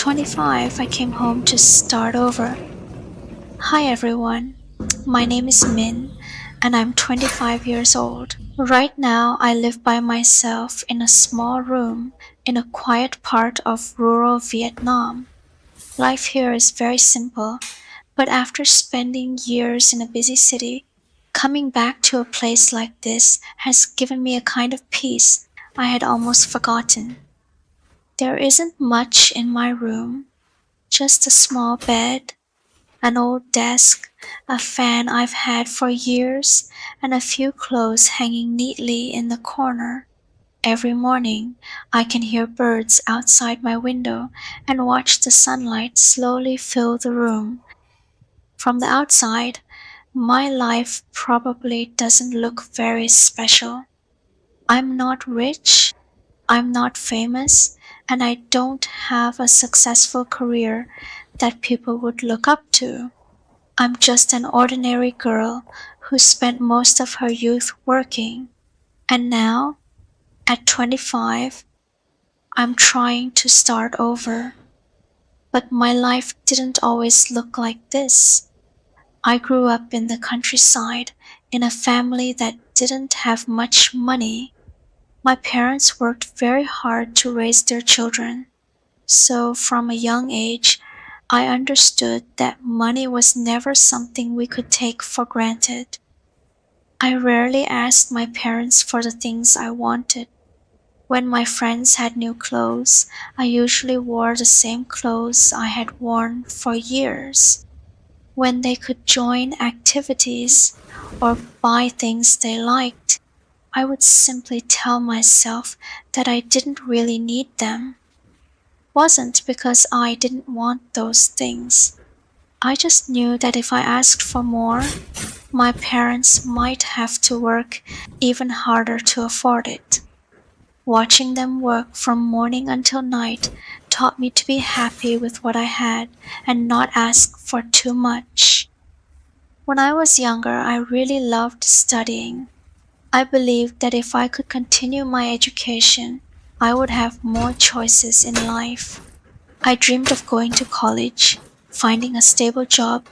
25, I came home to start over. Hi everyone, my name is Min and I'm 25 years old. Right now, I live by myself in a small room in a quiet part of rural Vietnam. Life here is very simple, but after spending years in a busy city, coming back to a place like this has given me a kind of peace I had almost forgotten. There isn't much in my room, just a small bed, an old desk, a fan I've had for years, and a few clothes hanging neatly in the corner. Every morning, I can hear birds outside my window and watch the sunlight slowly fill the room. From the outside, my life probably doesn't look very special. I'm not rich, I'm not famous, and I don't have a successful career that people would look up to. I'm just an ordinary girl who spent most of her youth working, and now, at 25, I'm trying to start over. But my life didn't always look like this. I grew up in the countryside in a family that didn't have much money. My parents worked very hard to raise their children, so from a young age, I understood that money was never something we could take for granted. I rarely asked my parents for the things I wanted. When my friends had new clothes, I usually wore the same clothes I had worn for years. When they could join activities or buy things they liked, I would simply tell myself that I didn't really need them. It wasn't because I didn't want those things. I just knew that if I asked for more, my parents might have to work even harder to afford it. Watching them work from morning until night taught me to be happy with what I had and not ask for too much. When I was younger, I really loved studying. I believed that if I could continue my education, I would have more choices in life. I dreamed of going to college, finding a stable job,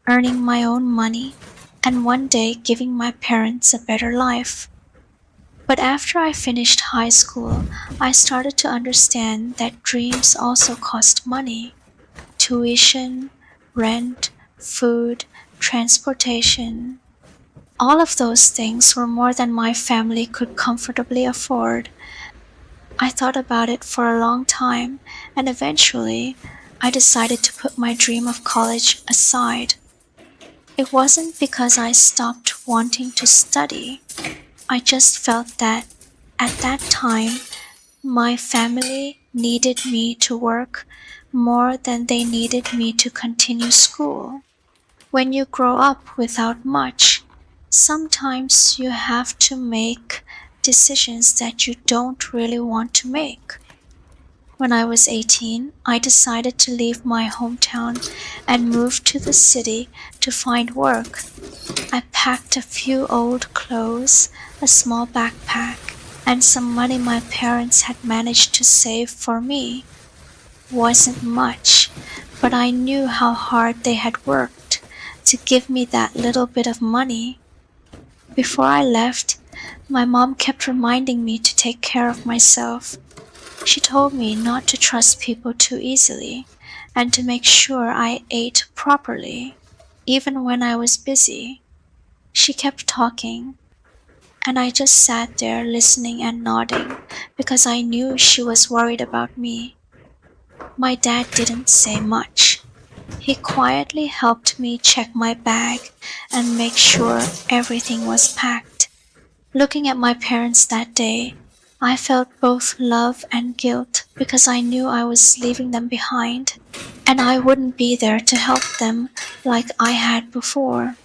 earning my own money, and one day giving my parents a better life. But after I finished high school, I started to understand that dreams also cost money. Tuition, rent, food, transportation. All of those things were more than my family could comfortably afford. I thought about it for a long time, and eventually, I decided to put my dream of college aside. It wasn't because I stopped wanting to study. I just felt that at that time, my family needed me to work more than they needed me to continue school. When you grow up without much, sometimes you have to make decisions that you don't really want to make. When I was 18, I decided to leave my hometown and move to the city to find work. I packed a few old clothes, a small backpack, and some money my parents had managed to save for me. Wasn't much, but I knew how hard they had worked to give me that little bit of money. Before I left, my mom kept reminding me to take care of myself. She told me not to trust people too easily and to make sure I ate properly, even when I was busy. She kept talking, and I just sat there listening and nodding because I knew she was worried about me. My dad didn't say much. He quietly helped me check my bag and make sure everything was packed. Looking at my parents that day, I felt both love and guilt because I knew I was leaving them behind and I wouldn't be there to help them like I had before.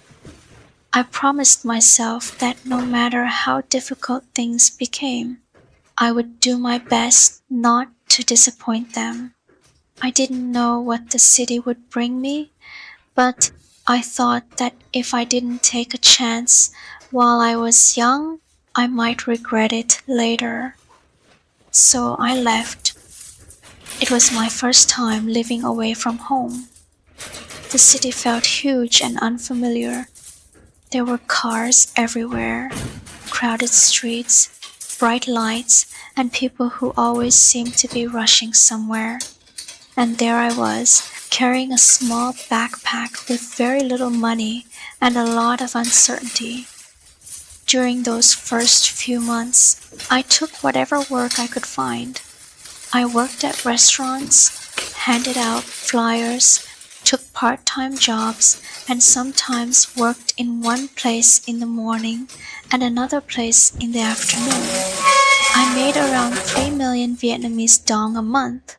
I promised myself that no matter how difficult things became, I would do my best not to disappoint them. I didn't know what the city would bring me, but I thought that if I didn't take a chance while I was young, I might regret it later. So I left. It was my first time living away from home. The city felt huge and unfamiliar. There were cars everywhere, crowded streets, bright lights, and people who always seemed to be rushing somewhere. And there I was, carrying a small backpack with very little money and a lot of uncertainty. During those first few months, I took whatever work I could find. I worked at restaurants, handed out flyers, took part-time jobs, and sometimes worked in one place in the morning and another place in the afternoon. I made around 3 million Vietnamese dong a month,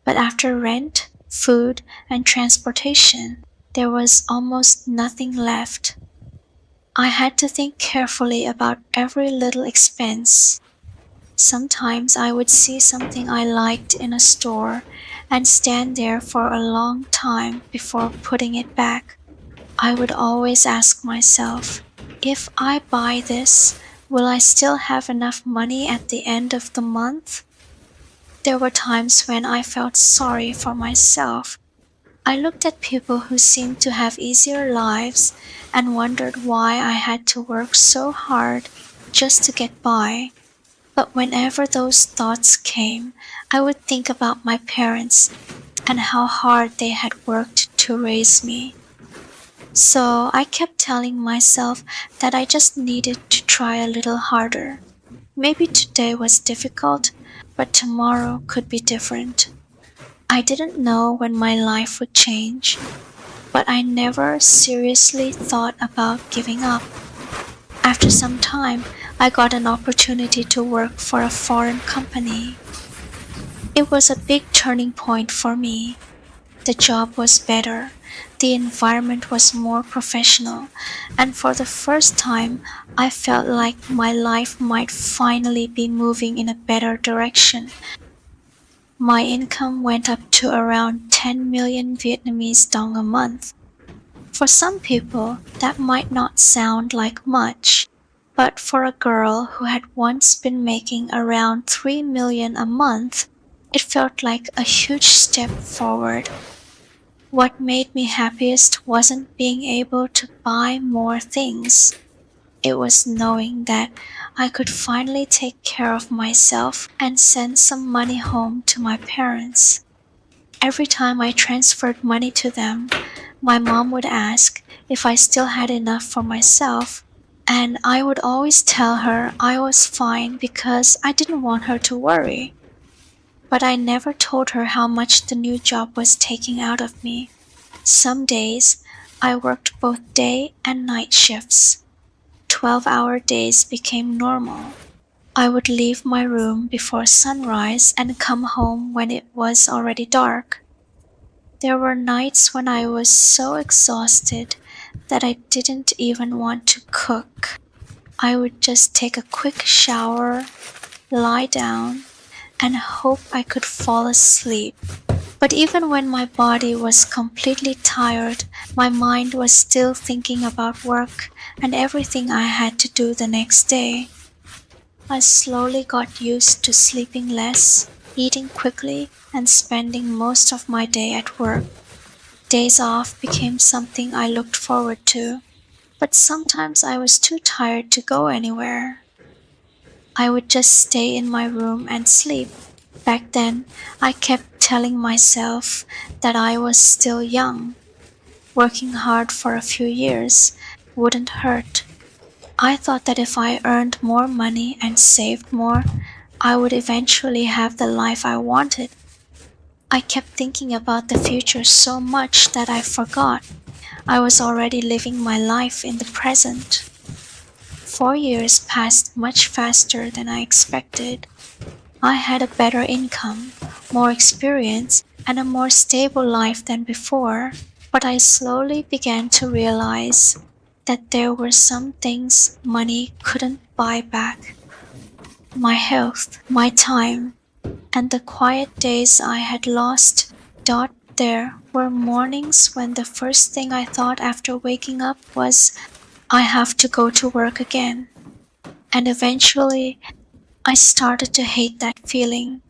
but after rent, food, and transportation, there was almost nothing left. I had to think carefully about every little expense. Sometimes I would see something I liked in a store and stand there for a long time before putting it back. I would always ask myself, if I buy this, will I still have enough money at the end of the month? There were times when I felt sorry for myself. I looked at people who seemed to have easier lives and wondered why I had to work so hard just to get by. But whenever those thoughts came, I would think about my parents and how hard they had worked to raise me. So I kept telling myself that I just needed to try a little harder. Maybe today was difficult, but tomorrow could be different. I didn't know when my life would change, but I never seriously thought about giving up. After some time, I got an opportunity to work for a foreign company. It was a big turning point for me. The job was better, the environment was more professional, and for the first time, I felt like my life might finally be moving in a better direction. My income went up to around 10 million Vietnamese dong a month. For some people, that might not sound like much, but for a girl who had once been making around 3 million a month, it felt like a huge step forward. What made me happiest wasn't being able to buy more things. It was knowing that I could finally take care of myself and send some money home to my parents. Every time I transferred money to them, my mom would ask if I still had enough for myself, and I would always tell her I was fine because I didn't want her to worry. But I never told her how much the new job was taking out of me. Some days, I worked both day and night shifts. 12-hour days became normal. I would leave my room before sunrise and come home when it was already dark. There were nights when I was so exhausted that I didn't even want to cook. I would just take a quick shower, lie down, and hope I could fall asleep. But even when my body was completely tired, my mind was still thinking about work and everything I had to do the next day. I slowly got used to sleeping less, eating quickly, and spending most of my day at work. Days off became something I looked forward to, but sometimes I was too tired to go anywhere. I would just stay in my room and sleep. Back then, I kept telling myself that I was still young. Working hard for a few years wouldn't hurt. I thought that if I earned more money and saved more, I would eventually have the life I wanted. I kept thinking about the future so much that I forgot I was already living my life in the present. 4 years passed much faster than I expected. I had a better income, more experience, and a more stable life than before, but I slowly began to realize that there were some things money couldn't buy back. My health, my time, and the quiet days I had lost. There were mornings when the first thing I thought after waking up was, I have to go to work again. And eventually, I started to hate that feeling.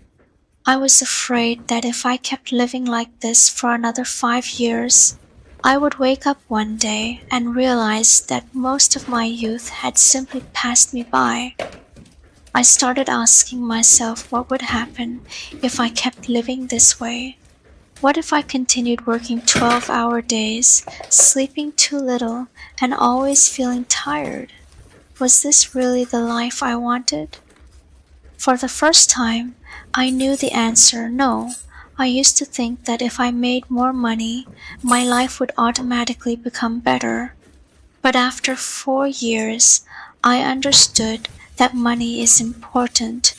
I was afraid that if I kept living like this for another 5 years, I would wake up one day and realize that most of my youth had simply passed me by. I started asking myself what would happen if I kept living this way. What if I continued working 12-hour days, sleeping too little, and always feeling tired? Was this really the life I wanted? For the first time, I knew the answer no. I used to think that if I made more money, my life would automatically become better. But after 4 years, I understood that money is important,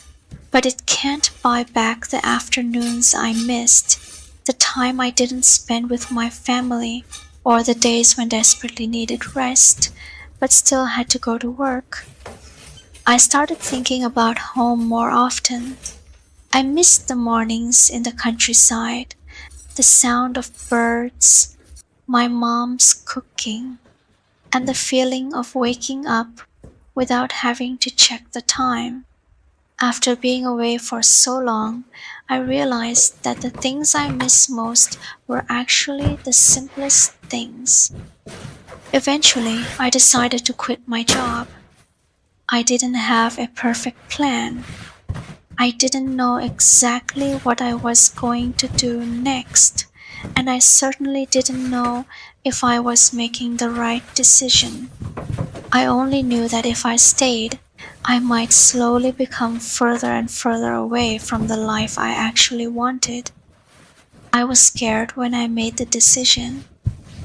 but it can't buy back the afternoons I missed, the time I didn't spend with my family, or the days when desperately needed rest, but still had to go to work. I started thinking about home more often. I missed the mornings in the countryside, the sound of birds, my mom's cooking, and the feeling of waking up without having to check the time. After being away for so long, I realized that the things I miss most were actually the simplest things. Eventually, I decided to quit my job. I didn't have a perfect plan. I didn't know exactly what I was going to do next, and I certainly didn't know if I was making the right decision. I only knew that if I stayed, I might slowly become further and further away from the life I actually wanted. I was scared when I made the decision.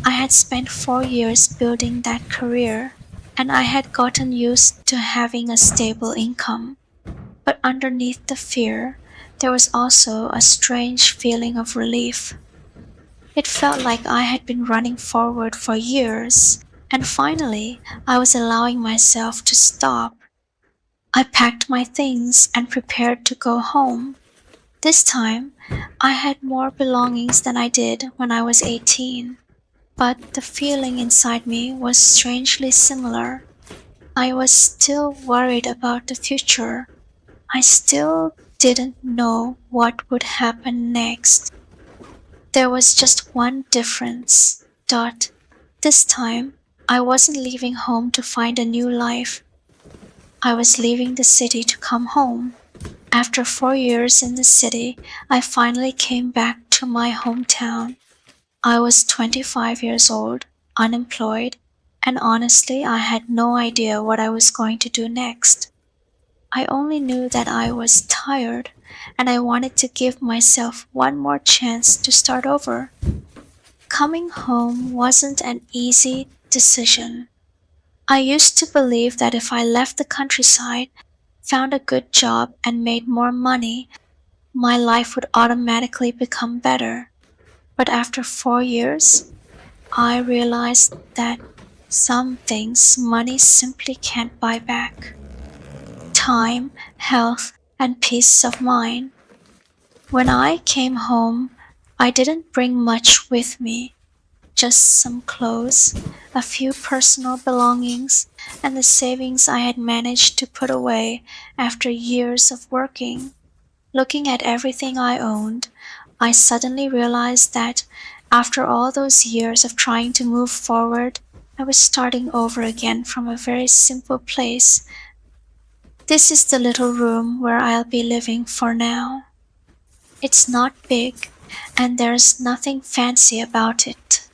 I had spent 4 years building that career, and I had gotten used to having a stable income. But underneath the fear, there was also a strange feeling of relief. It felt like I had been running forward for years, and finally I was allowing myself to stop. I packed my things and prepared to go home. This time, I had more belongings than I did when I was 18, but the feeling inside me was strangely similar. I was still worried about the future. I still didn't know what would happen next. There was just one difference. Dot. This time, I wasn't leaving home to find a new life. I was leaving the city to come home. After 4 years in the city, I finally came back to my hometown. I was 25 years old, unemployed, and honestly, I had no idea what I was going to do next. I only knew that I was tired, and I wanted to give myself one more chance to start over. Coming home wasn't an easy decision. I used to believe that if I left the countryside, found a good job, and made more money, my life would automatically become better. But after 4 years, I realized that some things money simply can't buy back: time, health, and peace of mind. When I came home, I didn't bring much with me, just some clothes, a few personal belongings, and the savings I had managed to put away after years of working. Looking at everything I owned, I suddenly realized that after all those years of trying to move forward, I was starting over again from a very simple place. This is the little room where I'll be living for now. It's not big, and there's nothing fancy about it.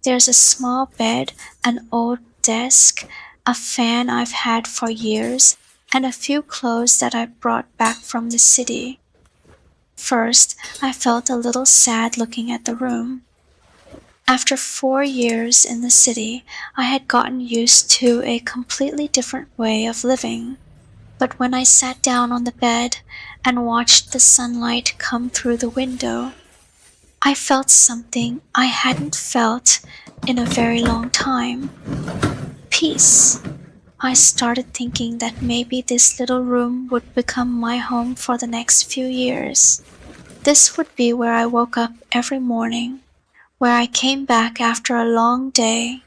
There's a small bed, an old desk, a fan I've had for years, and a few clothes that I brought back from the city. First, I felt a little sad looking at the room. After 4 years in the city, I had gotten used to a completely different way of living. But when I sat down on the bed and watched the sunlight come through the window, I felt something I hadn't felt in a very long time: peace. I started thinking that maybe this little room would become my home for the next few years. This would be where I woke up every morning, where I came back after a long day,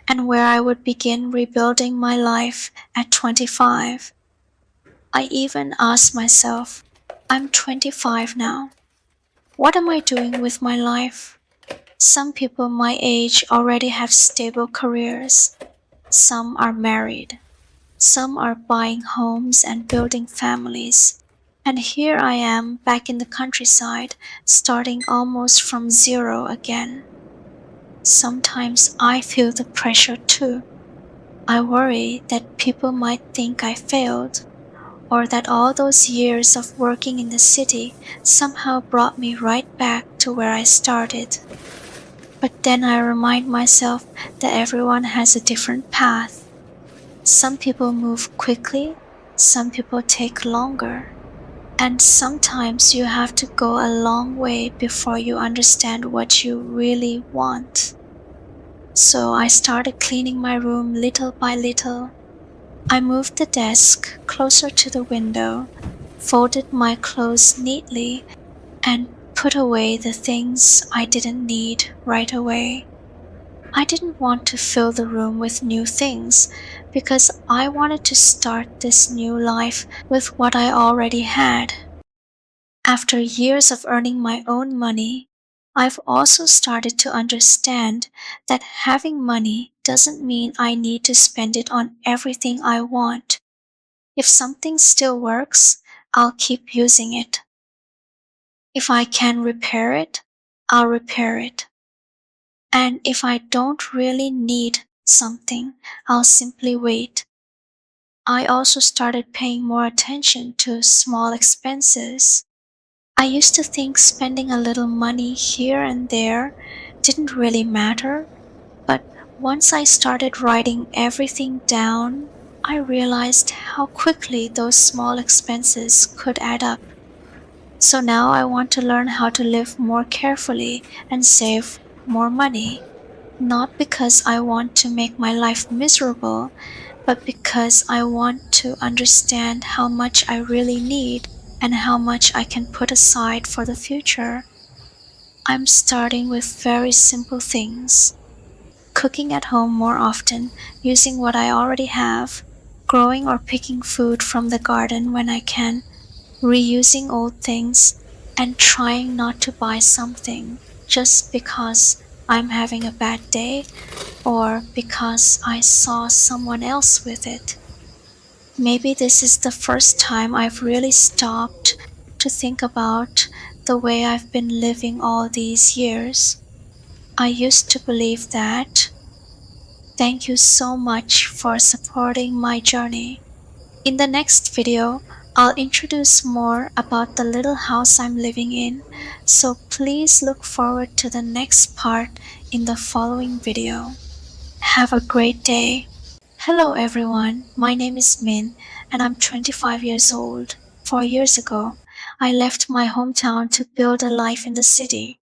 and where I would begin rebuilding my life at 25. I even asked myself, I'm 25 now. What am I doing with my life? Some people my age already have stable careers. Some are married. Some are buying homes and building families. And here I am back in the countryside, starting almost from zero again. Sometimes I feel the pressure too. I worry that people might think I failed, or that all those years of working in the city somehow brought me right back to where I started. But then I remind myself that everyone has a different path. Some people move quickly, some people take longer, and sometimes you have to go a long way before you understand what you really want. So I started cleaning my room little by little. I moved the desk closer to the window, folded my clothes neatly, and put away the things I didn't need right away. I didn't want to fill the room with new things because I wanted to start this new life with what I already had. After years of earning my own money, I've also started to understand that having money doesn't mean I need to spend it on everything I want. If something still works, I'll keep using it. If I can repair it, I'll repair it. And if I don't really need something, I'll simply wait. I also started paying more attention to small expenses. I used to think spending a little money here and there didn't really matter, but once I started writing everything down, I realized how quickly those small expenses could add up. So now I want to learn how to live more carefully and save more money, not because I want to make my life miserable, but because I want to understand how much I really need and how much I can put aside for the future. I'm starting with very simple things: cooking at home more often, using what I already have, growing or picking food from the garden when I can, reusing old things, and trying not to buy something just because I'm having a bad day or because I saw someone else with it. Maybe this is the first time I've really stopped to think about the way I've been living all these years. I used to believe that. Thank you so much for supporting my journey. In the next video, I'll introduce more about the little house I'm living in, so please look forward to the next part in the following video. Have a great day. Hello everyone, my name is Min and I'm 25 years old. 4 years ago, I left my hometown to build a life in the city.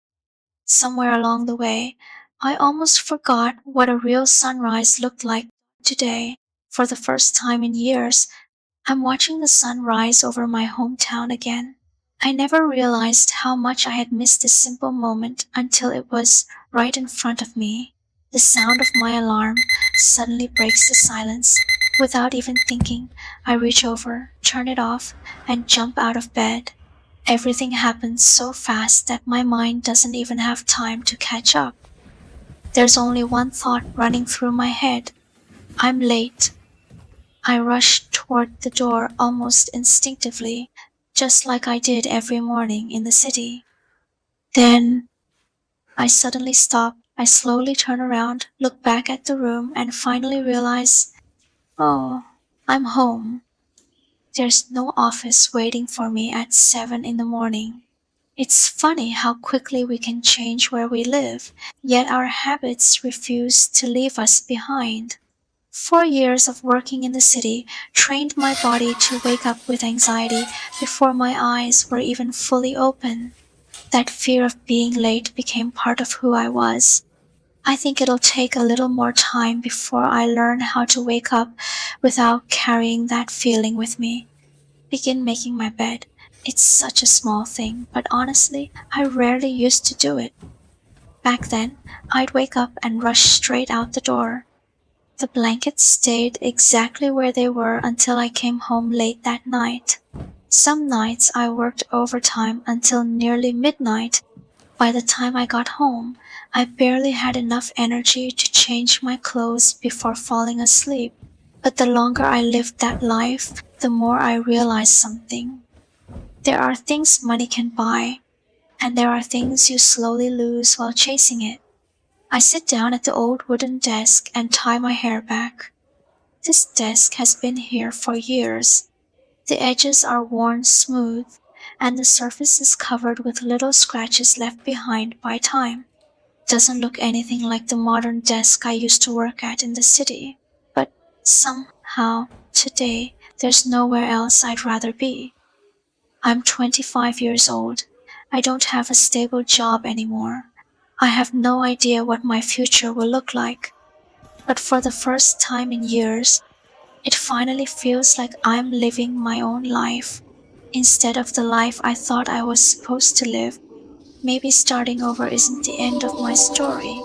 Somewhere along the way, I almost forgot what a real sunrise looked like. Today, for the first time in years, I'm watching the sun rise over my hometown again. I never realized how much I had missed this simple moment until it was right in front of me. The sound of my alarm suddenly breaks the silence. Without even thinking, I reach over, turn it off, and jump out of bed. Everything happens so fast that my mind doesn't even have time to catch up. There's only one thought running through my head: I'm late. I rush toward the door almost instinctively, just like I did every morning in the city. Then I suddenly stop. I slowly turn around, look back at the room, and finally realize, oh, I'm home. There's no office waiting for me at 7 in the morning. It's funny how quickly we can change where we live, yet our habits refuse to leave us behind. 4 years of working in the city trained my body to wake up with anxiety before my eyes were even fully open. That fear of being late became part of who I was. I think it'll take a little more time before I learn how to wake up without carrying that feeling with me. Begin making my bed. It's such a small thing, but honestly, I rarely used to do it. Back then, I'd wake up and rush straight out the door. The blankets stayed exactly where they were until I came home late that night. Some nights I worked overtime until nearly midnight. By the time I got home, I barely had enough energy to change my clothes before falling asleep. But the longer I lived that life, the more I realized something. There are things money can buy, and there are things you slowly lose while chasing it. I sit down at the old wooden desk and tie my hair back. This desk has been here for years. The edges are worn smooth, and the surface is covered with little scratches left behind by time. Doesn't look anything like the modern desk I used to work at in the city, but somehow today there's nowhere else I'd rather be. I'm 25 years old. I don't have a stable job anymore. I have no idea what my future will look like. But for the first time in years, it finally feels like I'm living my own life instead of the life I thought I was supposed to live. Maybe starting over isn't the end of my story.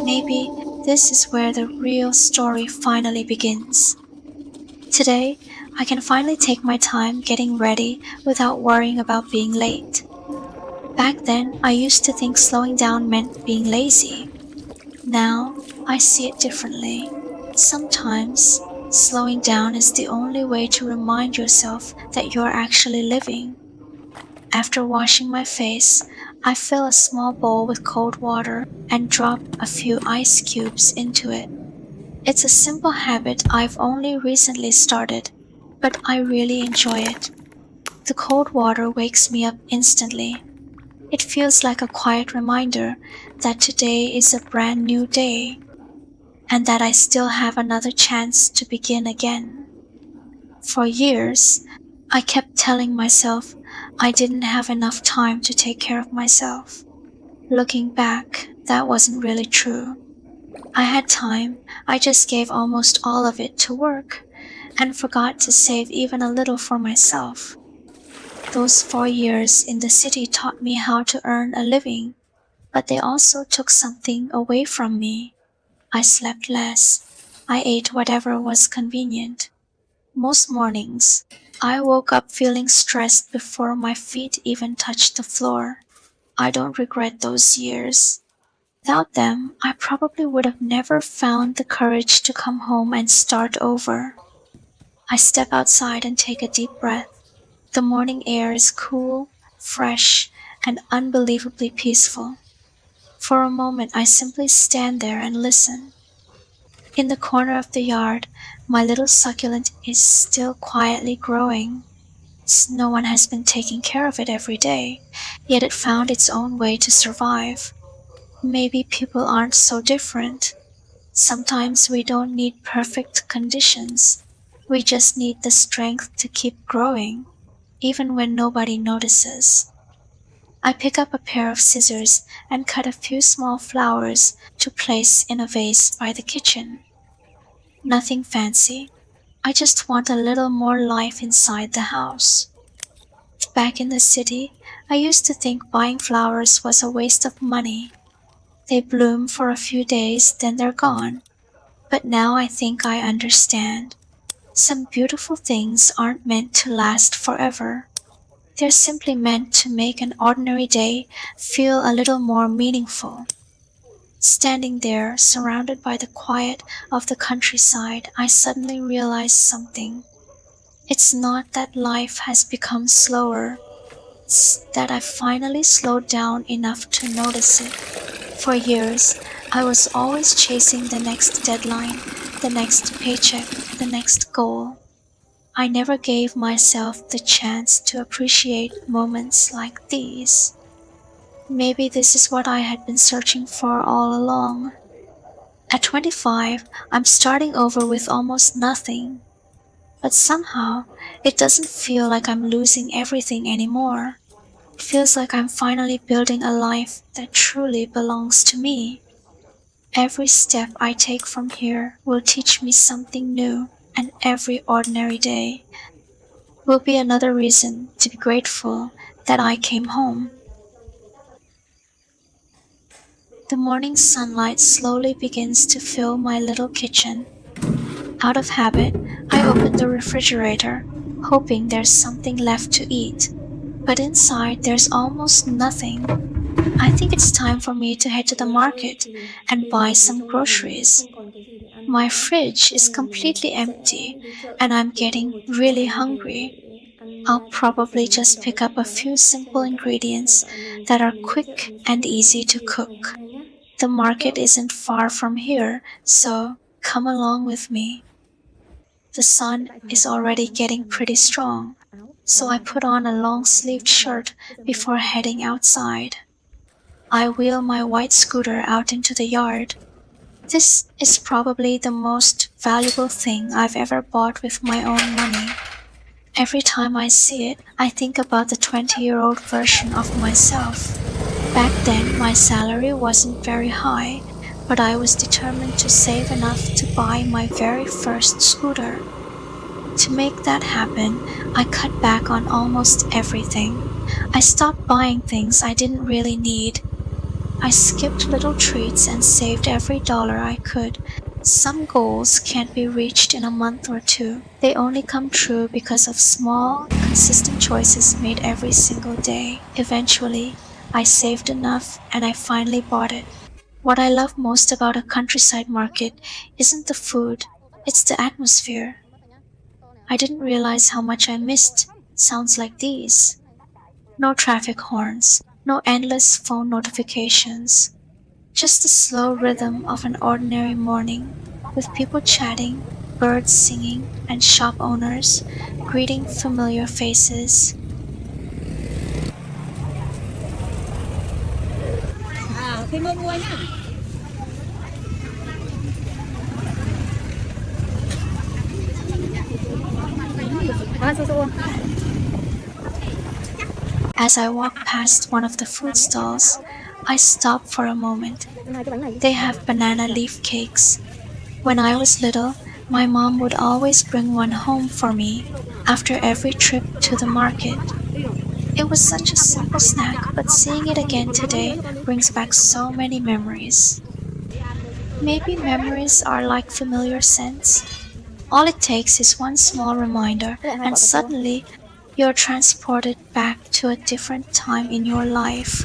Maybe this is where the real story finally begins. Today, I can finally take my time getting ready without worrying about being late. Back then, I used to think slowing down meant being lazy. Now, I see it differently. Sometimes, slowing down is the only way to remind yourself that you're actually living. After washing my face, I fill a small bowl with cold water and drop a few ice cubes into it. It's a simple habit I've only recently started, but I really enjoy it. The cold water wakes me up instantly. It feels like a quiet reminder that today is a brand new day and that I still have another chance to begin again. For years, I kept telling myself I didn't have enough time to take care of myself. Looking back, that wasn't really true. I had time, I just gave almost all of it to work and forgot to save even a little for myself. Those 4 years in the city taught me how to earn a living, but they also took something away from me. I slept less. I ate whatever was convenient. Most mornings, I woke up feeling stressed before my feet even touched the floor. I don't regret those years. Without them, I probably would have never found the courage to come home and start over. I step outside and take a deep breath. The morning air is cool, fresh, and unbelievably peaceful. For a moment, I simply stand there and listen. In the corner of the yard, my little succulent is still quietly growing. No one has been taking care of it every day, yet it found its own way to survive. Maybe people aren't so different. Sometimes we don't need perfect conditions. We just need the strength to keep growing, even when nobody notices. I pick up a pair of scissors and cut a few small flowers to place in a vase by the kitchen. Nothing fancy. I just want a little more life inside the house. Back in the city, I used to think buying flowers was a waste of money. They bloom for a few days, then they're gone. But now I think I understand. Some beautiful things aren't meant to last forever. They're simply meant to make an ordinary day feel a little more meaningful. Standing there, surrounded by the quiet of the countryside, I suddenly realized something. It's not that life has become slower, it's that I finally slowed down enough to notice it. For years, I was always chasing the next deadline, the next paycheck, the next goal. I never gave myself the chance to appreciate moments like these. Maybe this is what I had been searching for all along. At 25, I'm starting over with almost nothing. But somehow, it doesn't feel like I'm losing everything anymore. It feels like I'm finally building a life that truly belongs to me. Every step I take from here will teach me something new, and every ordinary day will be another reason to be grateful that I came home. The morning sunlight slowly begins to fill my little kitchen. Out of habit, I open the refrigerator, hoping there's something left to eat. But inside, there's almost nothing. I think it's time for me to head to the market and buy some groceries. My fridge is completely empty and I'm getting really hungry. I'll probably just pick up a few simple ingredients that are quick and easy to cook. The market isn't far from here, so come along with me. The sun is already getting pretty strong, so I put on a long sleeved shirt before heading outside. I wheel my white scooter out into the yard. This is probably the most valuable thing I've ever bought with my own money. Every time I see it, I think about the 20-year-old version of myself. Back then, my salary wasn't very high, but I was determined to save enough to buy my very first scooter. To make that happen, I cut back on almost everything. I stopped buying things I didn't really need. I skipped little treats and saved every dollar I could. Some goals can't be reached in a month or two. They only come true because of small, consistent choices made every single day. Eventually, I saved enough and I finally bought it. What I love most about a countryside market isn't the food, it's the atmosphere. I didn't realize how much I missed sounds like these. No traffic horns, no endless phone notifications. Just the slow rhythm of an ordinary morning, with people chatting, birds singing, and shop owners greeting familiar faces. Khi mua mua nhá. Su. As I walk past one of the food stalls, I stop for a moment. They have banana leaf cakes. When I was little, my mom would always bring one home for me after every trip to the market. It was such a simple snack, but seeing it again today brings back so many memories. Maybe memories are like familiar scents. All it takes is one small reminder, and suddenly you're transported back to a different time in your life.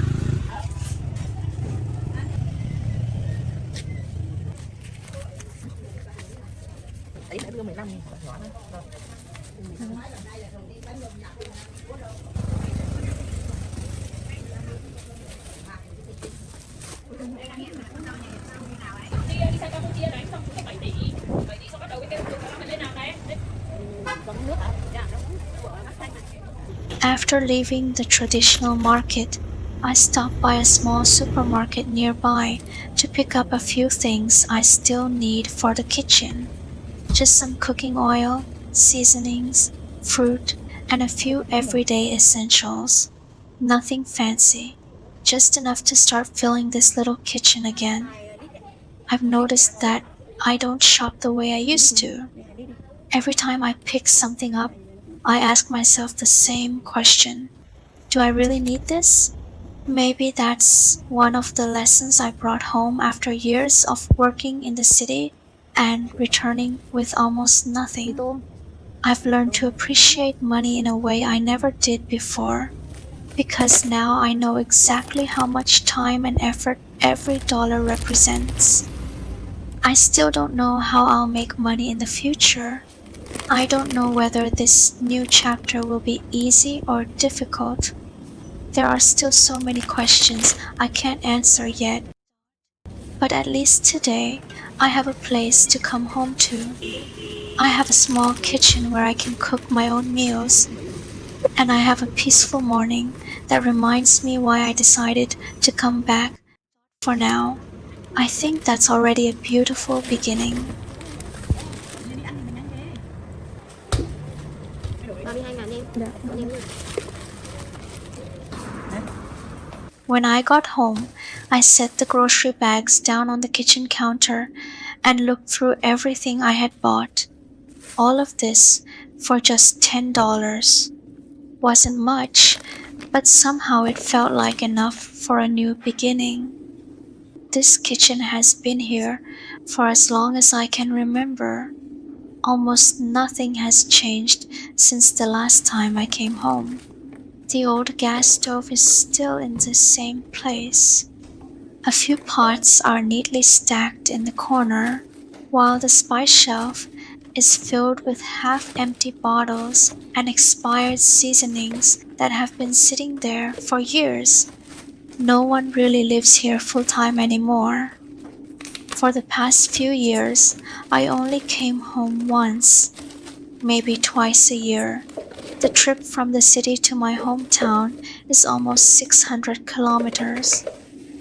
After leaving the traditional market, I stopped by a small supermarket nearby to pick up a few things I still need for the kitchen. Just some cooking oil, seasonings, fruit, and a few everyday essentials. Nothing fancy, just enough to start filling this little kitchen again. I've noticed that I don't shop the way I used to. Every time I pick something up, I ask myself the same question. Do I really need this? Maybe that's one of the lessons I brought home after years of working in the city and returning with almost nothing. I've learned to appreciate money in a way I never did before, because now I know exactly how much time and effort every dollar represents. I still don't know how I'll make money in the future. I don't know whether this new chapter will be easy or difficult. There are still so many questions I can't answer yet, but at least today I have a place to come home to. I have a small kitchen where I can cook my own meals, and I have a peaceful morning that reminds me why I decided to come back for now. I think that's already a beautiful beginning. When I got home, I set the grocery bags down on the kitchen counter and looked through everything I had bought. All of this for just $10. Wasn't much, but somehow it felt like enough for a new beginning. This kitchen has been here for as long as I can remember. Almost nothing has changed since the last time I came home. The old gas stove is still in the same place. A few pots are neatly stacked in the corner, while the spice shelf is filled with half-empty bottles and expired seasonings that have been sitting there for years. No one really lives here full-time anymore. For the past few years, I only came home once, maybe twice a year. The trip from the city to my hometown is almost 600 kilometers.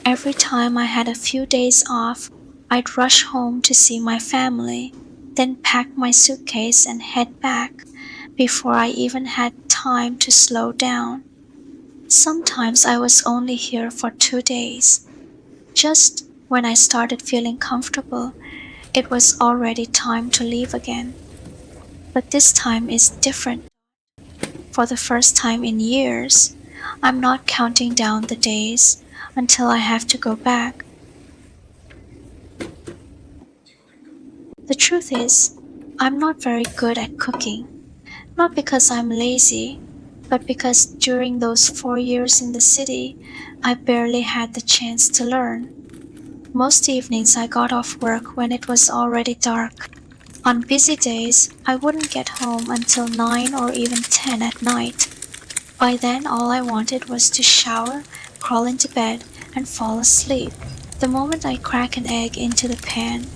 Every time I had a few days off, I'd rush home to see my family, then pack my suitcase and head back before I even had time to slow down. Sometimes I was only here for 2 days. Just when I started feeling comfortable, it was already time to leave again. But this time is different. For the first time in years, I'm not counting down the days until I have to go back. The truth is, I'm not very good at cooking. Not because I'm lazy, but because during those 4 years in the city, I barely had the chance to learn. Most evenings I got off work when it was already dark. On busy days, I wouldn't get home until 9 or even 10 at night. By then, all I wanted was to shower, crawl into bed, and fall asleep. The moment I crack an egg into the pan,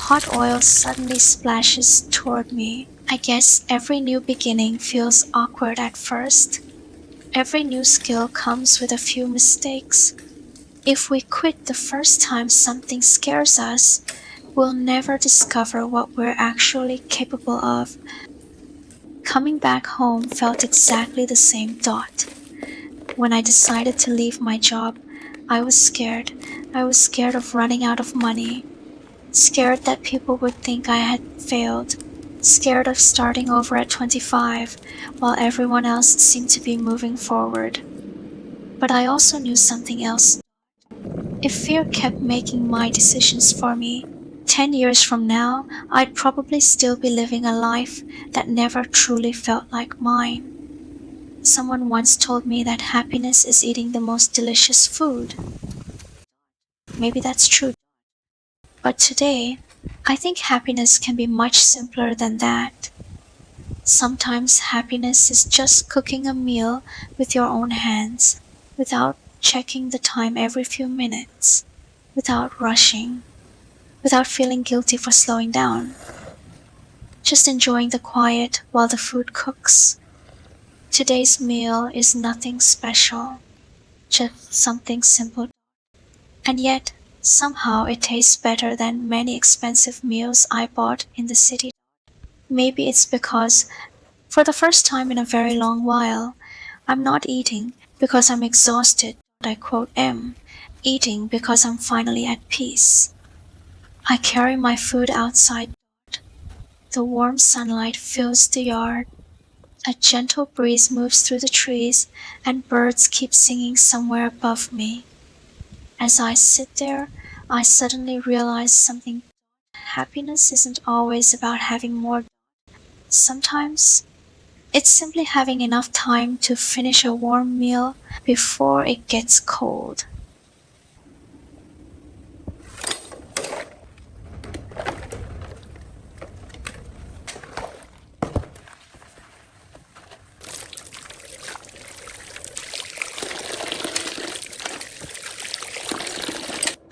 hot oil suddenly splashes toward me. I guess every new beginning feels awkward at first. Every new skill comes with a few mistakes. If we quit the first time something scares us, we'll never discover what we're actually capable of. Coming back home felt exactly the same thought. When I decided to leave my job, I was scared. I was scared of running out of money, scared that people would think I had failed, scared of starting over at 25 while everyone else seemed to be moving forward. But I also knew something else. If fear kept making my decisions for me, 10 years from now, I'd probably still be living a life that never truly felt like mine. Someone once told me that happiness is eating the most delicious food. Maybe that's true. But today, I think happiness can be much simpler than that. Sometimes happiness is just cooking a meal with your own hands, without checking the time every few minutes, without rushing, without feeling guilty for slowing down. Just enjoying the quiet while the food cooks. Today's meal is nothing special, just something simple. And yet, somehow it tastes better than many expensive meals I bought in the city. Maybe it's because, for the first time in a very long while, I'm not eating because I'm exhausted, I quote M, eating because I'm finally at peace. I carry my food outside. The warm sunlight fills the yard. A gentle breeze moves through the trees, and birds keep singing somewhere above me. As I sit there, I suddenly realize something. Happiness isn't always about having more. Sometimes it's simply having enough time to finish a warm meal before it gets cold.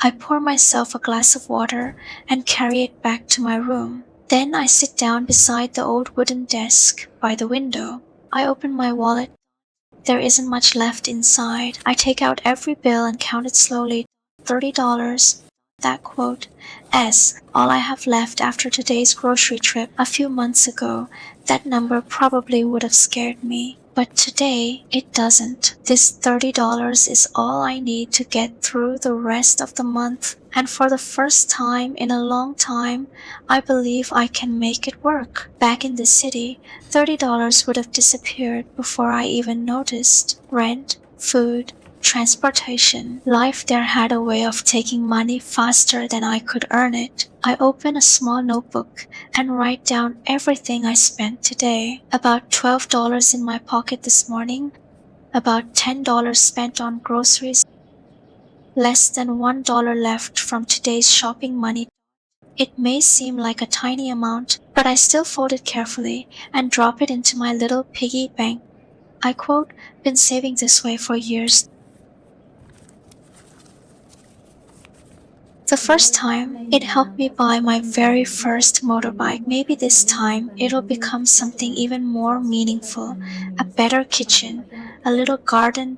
I pour myself a glass of water and carry it back to my room. Then I sit down beside the old wooden desk by the window. I open my wallet. There isn't much left inside. I take out every bill and count it slowly. $30. That quote, S, all I have left after today's grocery trip a few months ago. That number probably would have scared me. But today, it doesn't. This $30 is all I need to get through the rest of the month. And for the first time in a long time, I believe I can make it work. Back in the city, $30 would have disappeared before I even noticed. Rent, food, transportation. Life there had a way of taking money faster than I could earn it. I open a small notebook and write down everything I spent today. About $12 in my pocket this morning, about $10 spent on groceries, less than $1 left from today's shopping money. It may seem like a tiny amount, but I still fold it carefully and drop it into my little piggy bank. I quote, been saving this way for years. The first time, it helped me buy my very first motorbike. Maybe this time, it'll become something even more meaningful. A better kitchen, a little garden,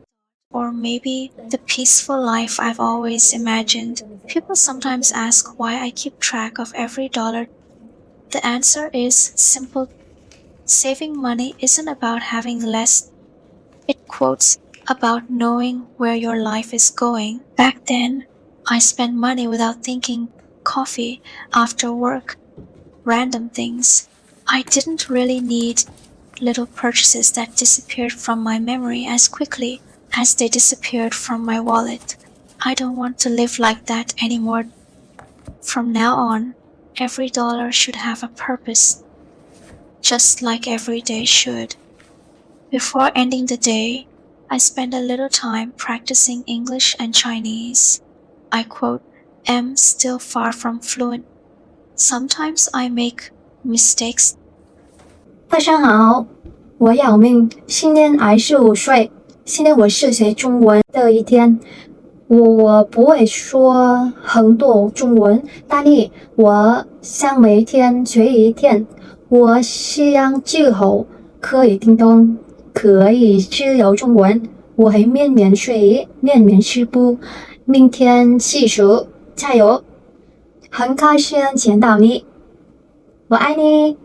or maybe the peaceful life I've always imagined. People sometimes ask why I keep track of every dollar. The answer is simple. Saving money isn't about having less. It quotes about knowing where your life is going. Back then, I spent money without thinking. Coffee after work, random things. I didn't really need little purchases that disappeared from my memory as quickly as they disappeared from my wallet. I don't want to live like that anymore. From now on, every dollar should have a purpose, just like every day should. Before ending the day, I spend a little time practicing English and Chinese. I quote, am still far from fluent. Sometimes I make mistakes. 晚上好，我咬命，今天25岁，今天我是学中文的一天。我不会说很多中文，但是我想每天学一天。我希望之后可以听懂，可以自由中文。我会面面学，面面进步。明天继续加油！很开心见到你，我爱你。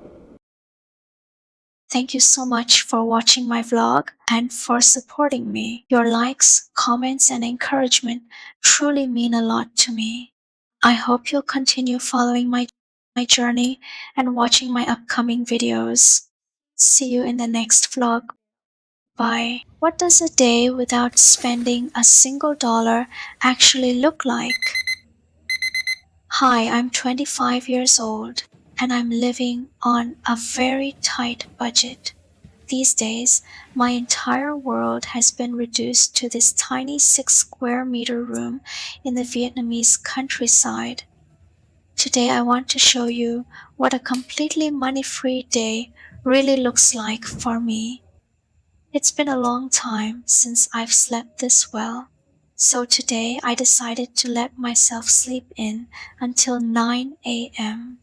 Thank you so much for watching my vlog and for supporting me. Your likes, comments, and encouragement truly mean a lot to me. I hope you'll continue following my journey and watching my upcoming videos. See you in the next vlog. Bye. What does a day without spending a single dollar actually look like? Hi, I'm 25 years old and I'm living on a very tight budget. These days, my entire world has been reduced to this tiny 6 square meter room in the Vietnamese countryside. Today I want to show you what a completely money-free day really looks like for me. It's been a long time since I've slept this well. So today I decided to let myself sleep in until 9 a.m.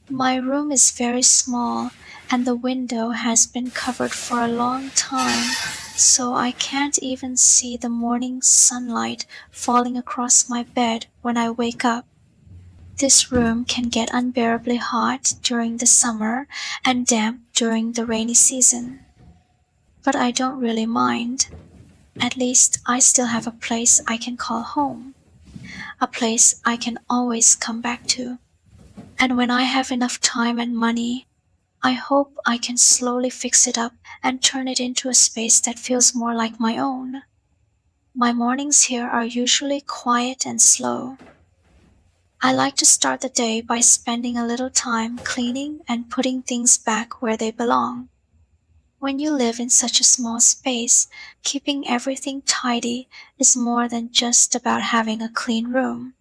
My room is very small and the window has been covered for a long time, so I can't even see the morning sunlight falling across my bed when I wake up. This room can get unbearably hot during the summer and damp during the rainy season. But I don't really mind. At least I still have a place I can call home, a place I can always come back to. And when I have enough time and money, I hope I can slowly fix it up and turn it into a space that feels more like my own. My mornings here are usually quiet and slow. I like to start the day by spending a little time cleaning and putting things back where they belong. When you live in such a small space, keeping everything tidy is more than just about having a clean room.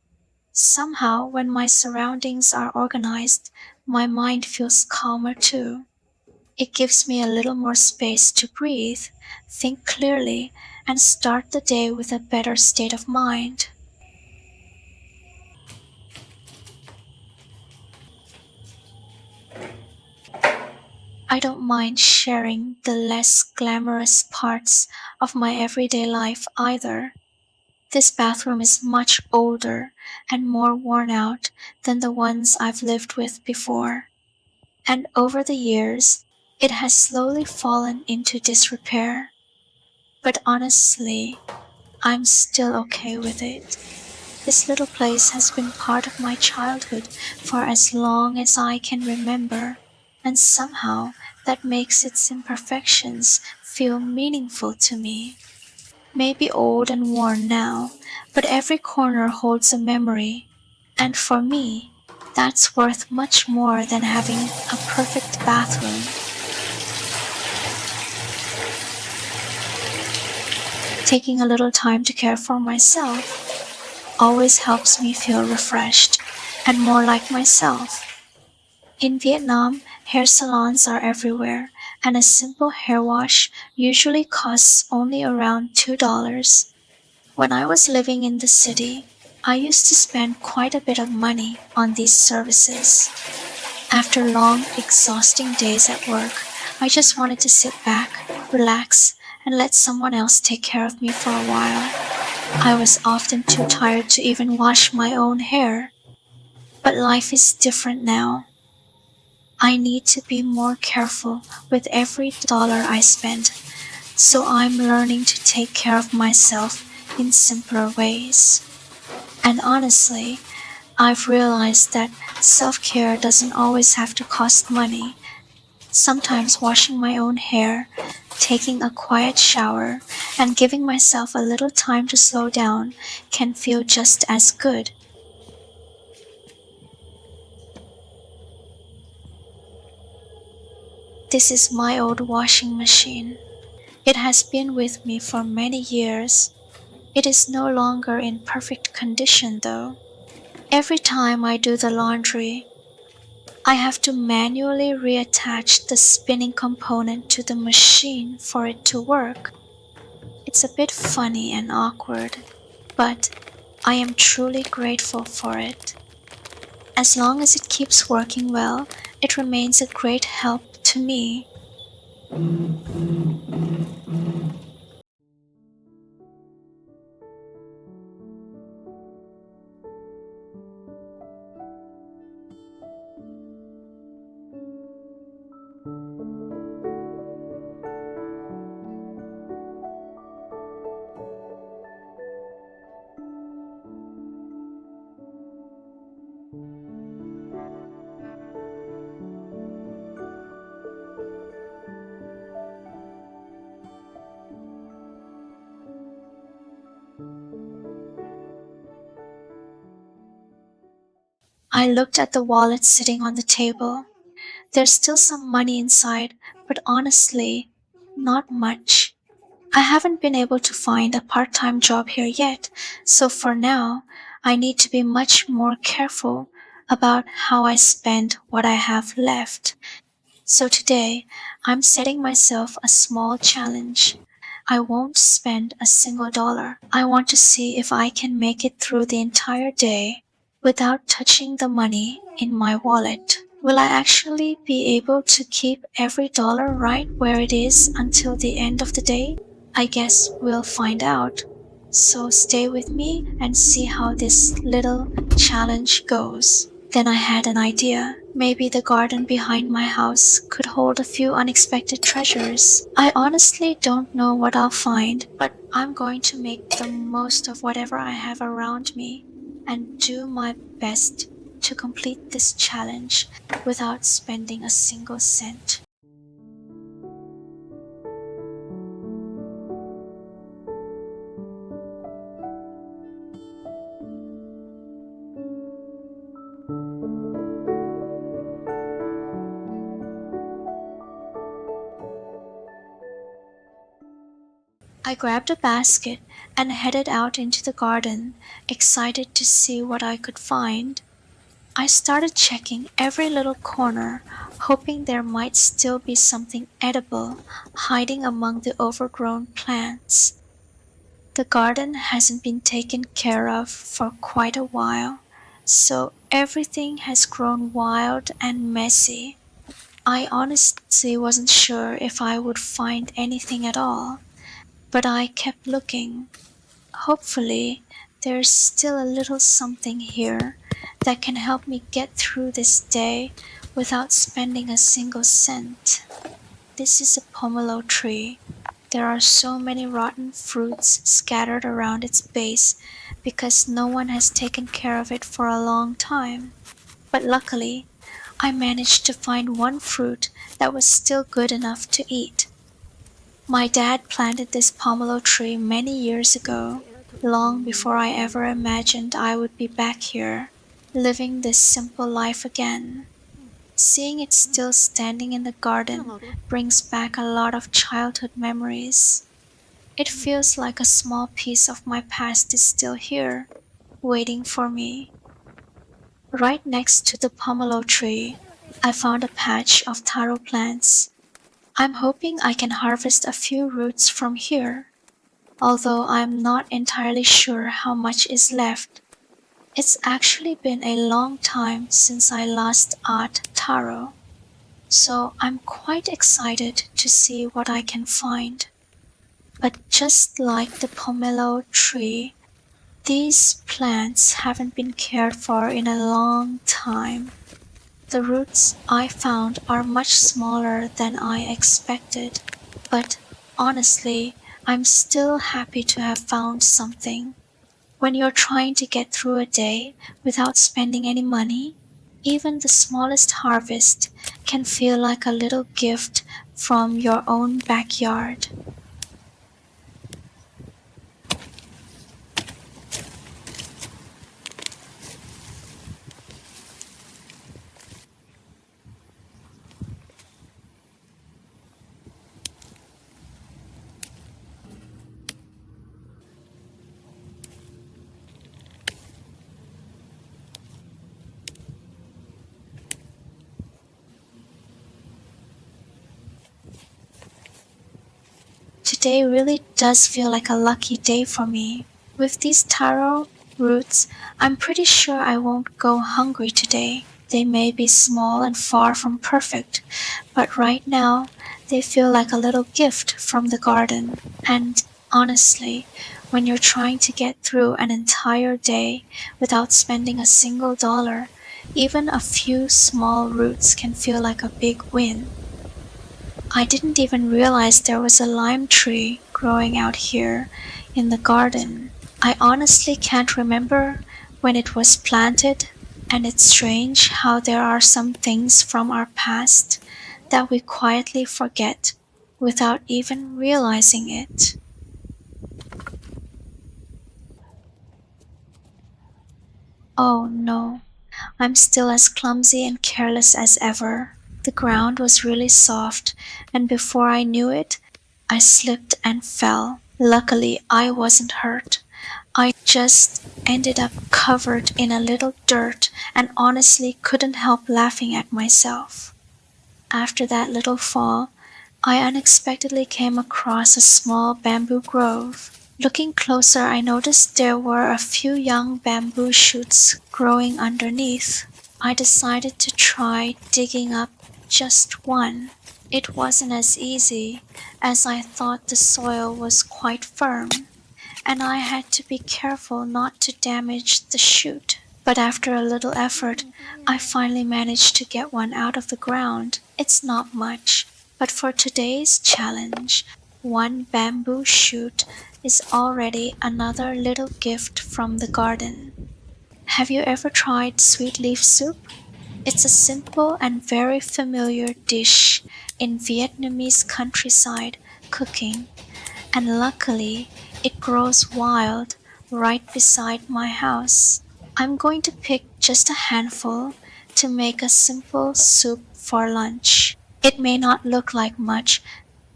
Somehow, when my surroundings are organized, my mind feels calmer too. It gives me a little more space to breathe, think clearly, and start the day with a better state of mind. I don't mind sharing the less glamorous parts of my everyday life either. This bathroom is much older and more worn out than the ones I've lived with before. And over the years, it has slowly fallen into disrepair. But honestly, I'm still okay with it. This little place has been part of my childhood for as long as I can remember, and somehow that makes its imperfections feel meaningful to me. may be old and worn now, but every corner holds a memory. And for me, that's worth much more than having a perfect bathroom. Taking a little time to care for myself always helps me feel refreshed and more like myself. In Vietnam, hair salons are everywhere, and a simple hair wash usually costs only around $2. When I was living in the city, I used to spend quite a bit of money on these services. After long, exhausting days at work, I just wanted to sit back, relax, and let someone else take care of me for a while. I was often too tired to even wash my own hair. But life is different now. I need to be more careful with every dollar I spend, so I'm learning to take care of myself in simpler ways. And honestly, I've realized that self-care doesn't always have to cost money. Sometimes washing my own hair, taking a quiet shower, and giving myself a little time to slow down can feel just as good. This is my old washing machine. It has been with me for many years. It is no longer in perfect condition though. Every time I do the laundry, I have to manually reattach the spinning component to the machine for it to work. It's a bit funny and awkward, but I am truly grateful for it. As long as it keeps working well, it remains a great help to me. I looked at the wallet sitting on the table. There's still some money inside, but honestly, not much. I haven't been able to find a part-time job here yet, so for now, I need to be much more careful about how I spend what I have left. So today, I'm setting myself a small challenge. I won't spend a single dollar. I want to see if I can make it through the entire day without touching the money in my wallet. Will I actually be able to keep every dollar right where it is until the end of the day? I guess we'll find out. So stay with me and see how this little challenge goes. Then I had an idea. Maybe the garden behind my house could hold a few unexpected treasures. I honestly don't know what I'll find, but I'm going to make the most of whatever I have around me and do my best to complete this challenge without spending a single cent. I grabbed a basket and headed out into the garden, excited to see what I could find. I started checking every little corner, hoping there might still be something edible hiding among the overgrown plants. The garden hasn't been taken care of for quite a while, so everything has grown wild and messy. I honestly wasn't sure if I would find anything at all, but I kept looking. Hopefully, there's still a little something here that can help me get through this day without spending a single cent. This is a pomelo tree. There are so many rotten fruits scattered around its base because no one has taken care of it for a long time. But luckily, I managed to find one fruit that was still good enough to eat. My dad planted this pomelo tree many years ago, long before I ever imagined I would be back here, living this simple life again. Seeing it still standing in the garden brings back a lot of childhood memories. It feels like a small piece of my past is still here, waiting for me. Right next to the pomelo tree, I found a patch of taro plants. I'm hoping I can harvest a few roots from here, although I'm not entirely sure how much is left. It's actually been a long time since I last ate taro, so I'm quite excited to see what I can find. But just like the pomelo tree, these plants haven't been cared for in a long time. The roots I found are much smaller than I expected, but honestly, I'm still happy to have found something. When you're trying to get through a day without spending any money, even the smallest harvest can feel like a little gift from your own backyard. Today really does feel like a lucky day for me. With these taro roots, I'm pretty sure I won't go hungry today. They may be small and far from perfect, but right now they feel like a little gift from the garden. And honestly, when you're trying to get through an entire day without spending a single dollar, even a few small roots can feel like a big win. I didn't even realize there was a lime tree growing out here in the garden. I honestly can't remember when it was planted, and it's strange how there are some things from our past that we quietly forget without even realizing it. Oh no, I'm still as clumsy and careless as ever. The ground was really soft, and before I knew it, I slipped and fell. Luckily, I wasn't hurt. I just ended up covered in a little dirt and honestly couldn't help laughing at myself. After that little fall, I unexpectedly came across a small bamboo grove. Looking closer, I noticed there were a few young bamboo shoots growing underneath. I decided to try digging up just one. It wasn't as easy, as I thought the soil was quite firm, and I had to be careful not to damage the shoot. But after a little effort, I finally managed to get one out of the ground. It's not much, but for today's challenge, one bamboo shoot is already another little gift from the garden. Have you ever tried sweet leaf soup? It's a simple and very familiar dish in Vietnamese countryside cooking, and luckily it grows wild right beside my house. I'm going to pick just a handful to make a simple soup for lunch. It may not look like much,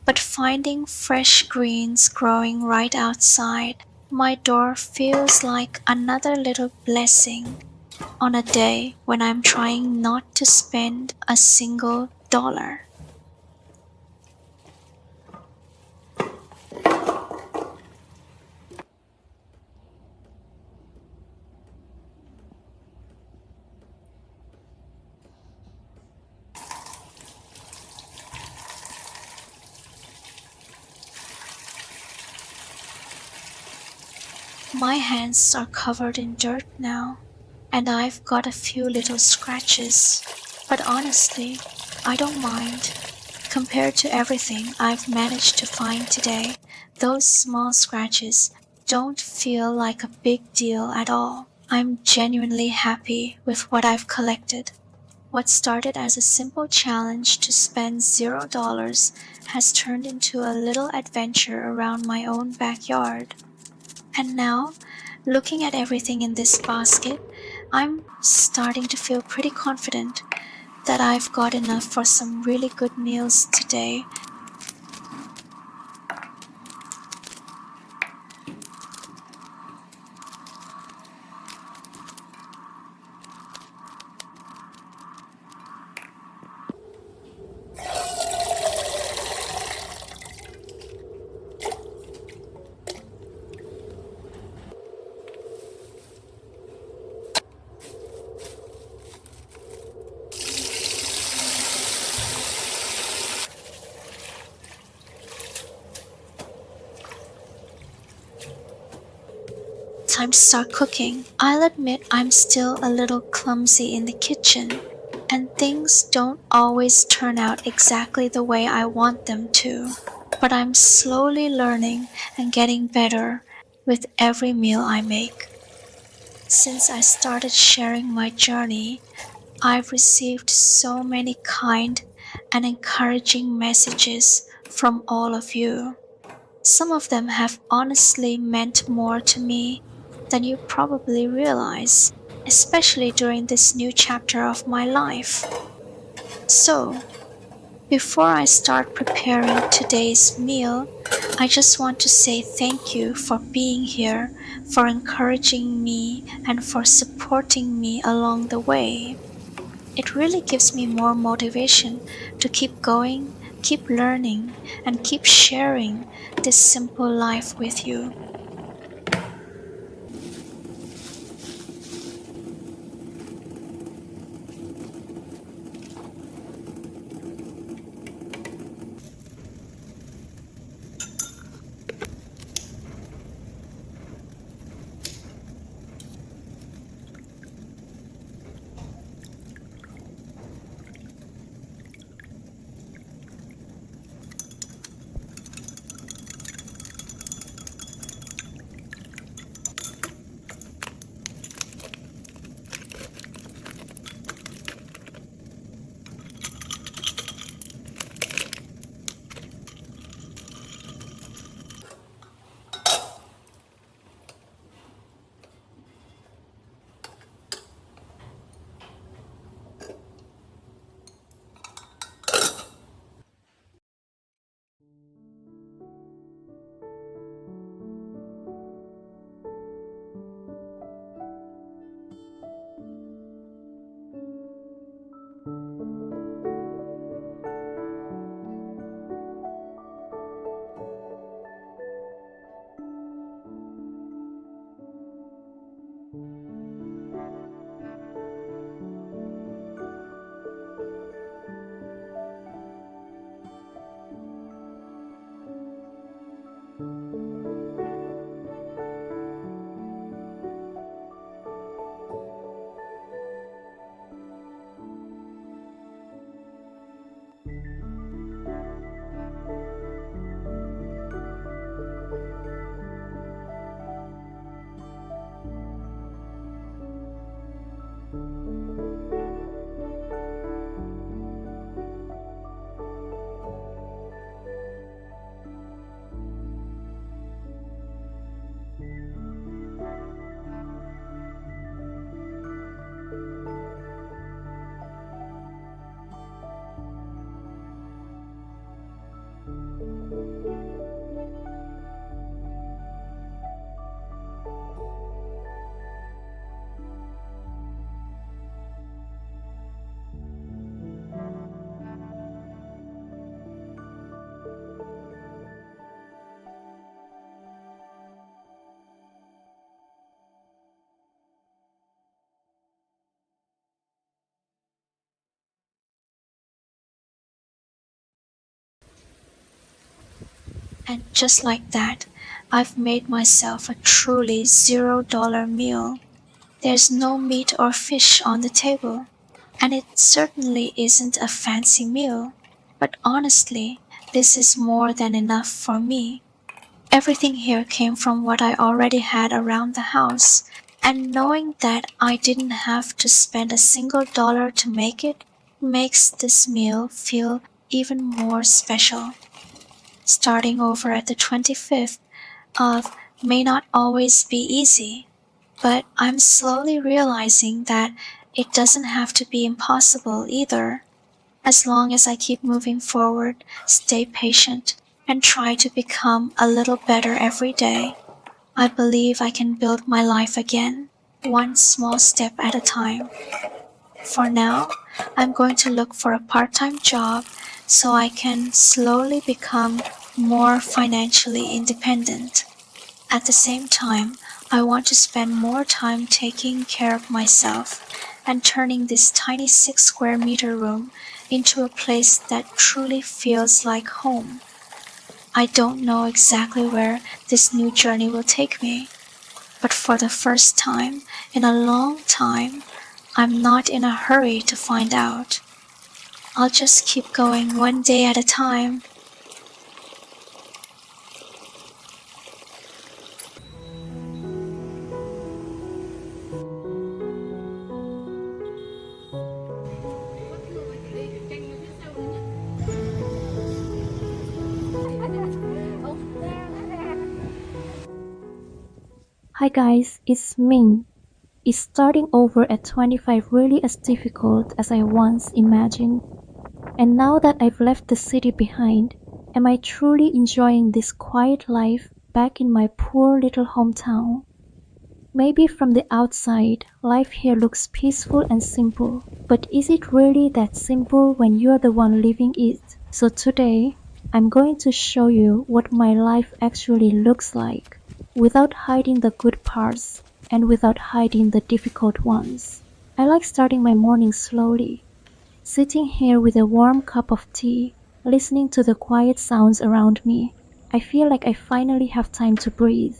but finding fresh greens growing right outside my door feels like another little blessing on a day when I'm trying not to spend a single dollar. My hands are covered in dirt now, and I've got a few little scratches. But honestly, I don't mind. Compared to everything I've managed to find today, those small scratches don't feel like a big deal at all. I'm genuinely happy with what I've collected. What started as a simple challenge to spend $0 has turned into a little adventure around my own backyard. And now, looking at everything in this basket, I'm starting to feel pretty confident that I've got enough for some really good meals today. Time to start cooking. I'll admit I'm still a little clumsy in the kitchen, and things don't always turn out exactly the way I want them to. But I'm slowly learning and getting better with every meal I make. Since I started sharing my journey, I've received so many kind and encouraging messages from all of you. Some of them have honestly meant more to me than you probably realize, especially during this new chapter of my life. So, before I start preparing today's meal, I just want to say thank you for being here, for encouraging me, and for supporting me along the way. It really gives me more motivation to keep going, keep learning, and keep sharing this simple life with you. And just like that, I've made myself a truly $0 meal. There's no meat or fish on the table, and it certainly isn't a fancy meal. But honestly, this is more than enough for me. Everything here came from what I already had around the house, And knowing that I didn't have to spend a single dollar to make it makes this meal feel even more special. Starting over at the 25th of may not always be easy, but I'm slowly realizing that it doesn't have to be impossible either. As long as I keep moving forward, stay patient, and try to become a little better every day, I believe I can build my life again, one small step at a time. For now, I'm going to look for a part-time job so I can slowly become more financially independent. At the same time, I want to spend more time taking care of myself and turning this tiny 6 square meter room into a place that truly feels like home. I don't know exactly where this new journey will take me, but for the first time in a long time, I'm not in a hurry to find out. I'll just keep going one day at a time. Hi guys, it's Min. Is starting over at 25 really as difficult as I once imagined? And now that I've left the city behind, am I truly enjoying this quiet life back in my poor little hometown? Maybe from the outside, life here looks peaceful and simple, but is it really that simple when you're the one living it? So today, I'm going to show you what my life actually looks like, without hiding the good parts and without hiding the difficult ones. I like starting my morning slowly, sitting here with a warm cup of tea, listening to the quiet sounds around me. I feel like I finally have time to breathe.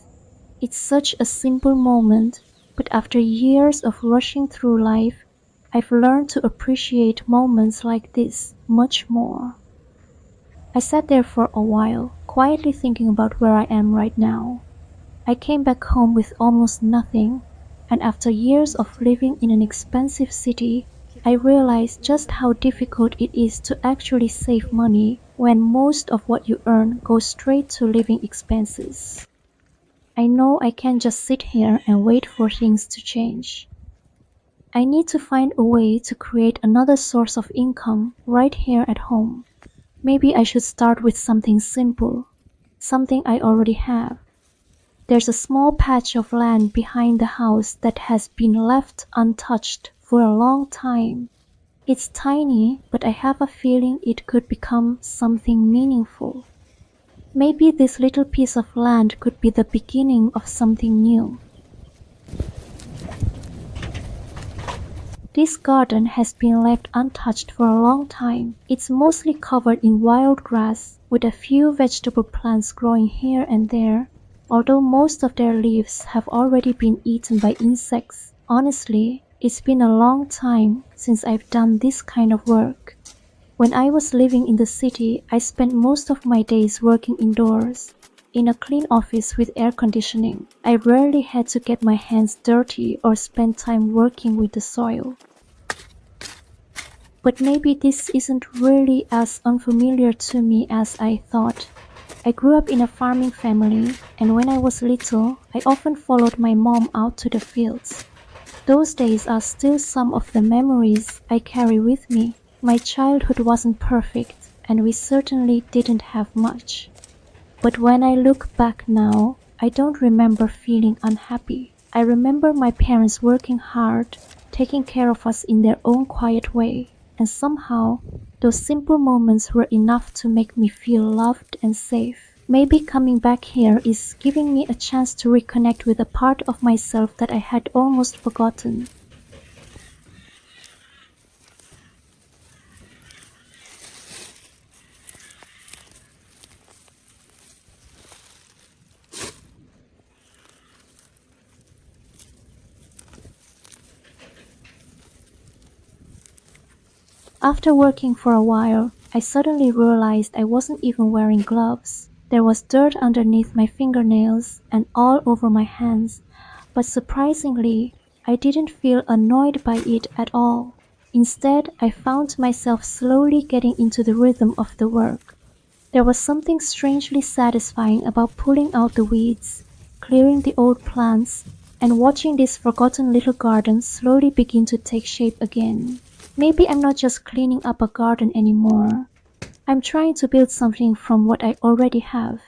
It's such a simple moment, but after years of rushing through life, I've learned to appreciate moments like this much more. I sat there for a while, quietly thinking about where I am right now. I came back home with almost nothing, and after years of living in an expensive city, I realized just how difficult it is to actually save money when most of what you earn goes straight to living expenses. I know I can't just sit here and wait for things to change. I need to find a way to create another source of income right here at home. Maybe I should start with something simple, something I already have. There's a small patch of land behind the house that has been left untouched for a long time. It's tiny, but I have a feeling it could become something meaningful. Maybe this little piece of land could be the beginning of something new. This garden has been left untouched for a long time. It's mostly covered in wild grass, with a few vegetable plants growing here and there, although most of their leaves have already been eaten by insects. Honestly, it's been a long time since I've done this kind of work. When I was living in the city, I spent most of my days working indoors, in a clean office with air conditioning. I rarely had to get my hands dirty or spend time working with the soil. But maybe this isn't really as unfamiliar to me as I thought. I grew up in a farming family, and when I was little, I often followed my mom out to the fields. Those days are still some of the memories I carry with me. My childhood wasn't perfect, and we certainly didn't have much. But when I look back now, I don't remember feeling unhappy. I remember my parents working hard, taking care of us in their own quiet way, and somehow, those simple moments were enough to make me feel loved and safe. Maybe coming back here is giving me a chance to reconnect with a part of myself that I had almost forgotten. After working for a while, I suddenly realized I wasn't even wearing gloves. There was dirt underneath my fingernails and all over my hands. But surprisingly, I didn't feel annoyed by it at all. Instead, I found myself slowly getting into the rhythm of the work. There was something strangely satisfying about pulling out the weeds, clearing the old plants, and watching this forgotten little garden slowly begin to take shape again. Maybe I'm not just cleaning up a garden anymore. I'm trying to build something from what I already have.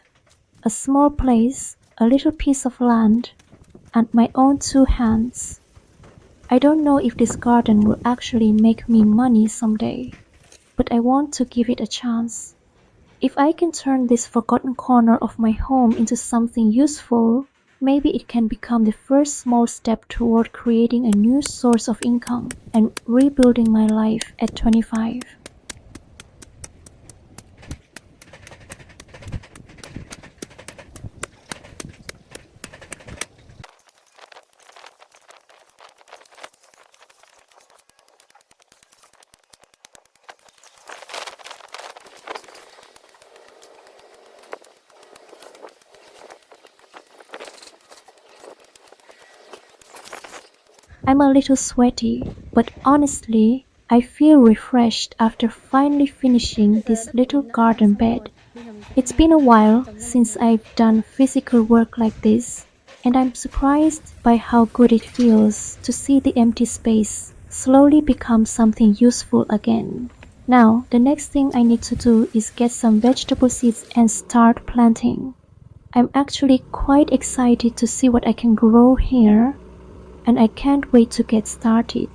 A small place, a little piece of land, and my own two hands. I don't know if this garden will actually make me money someday, but I want to give it a chance. If I can turn this forgotten corner of my home into something useful, maybe it can become the first small step toward creating a new source of income and rebuilding my life at 25. I'm a little sweaty, but honestly, I feel refreshed after finally finishing this little garden bed. It's been a while since I've done physical work like this, and I'm surprised by how good it feels to see the empty space slowly become something useful again. Now, the next thing I need to do is get some vegetable seeds and start planting. I'm actually quite excited to see what I can grow here, and I can't wait to get started.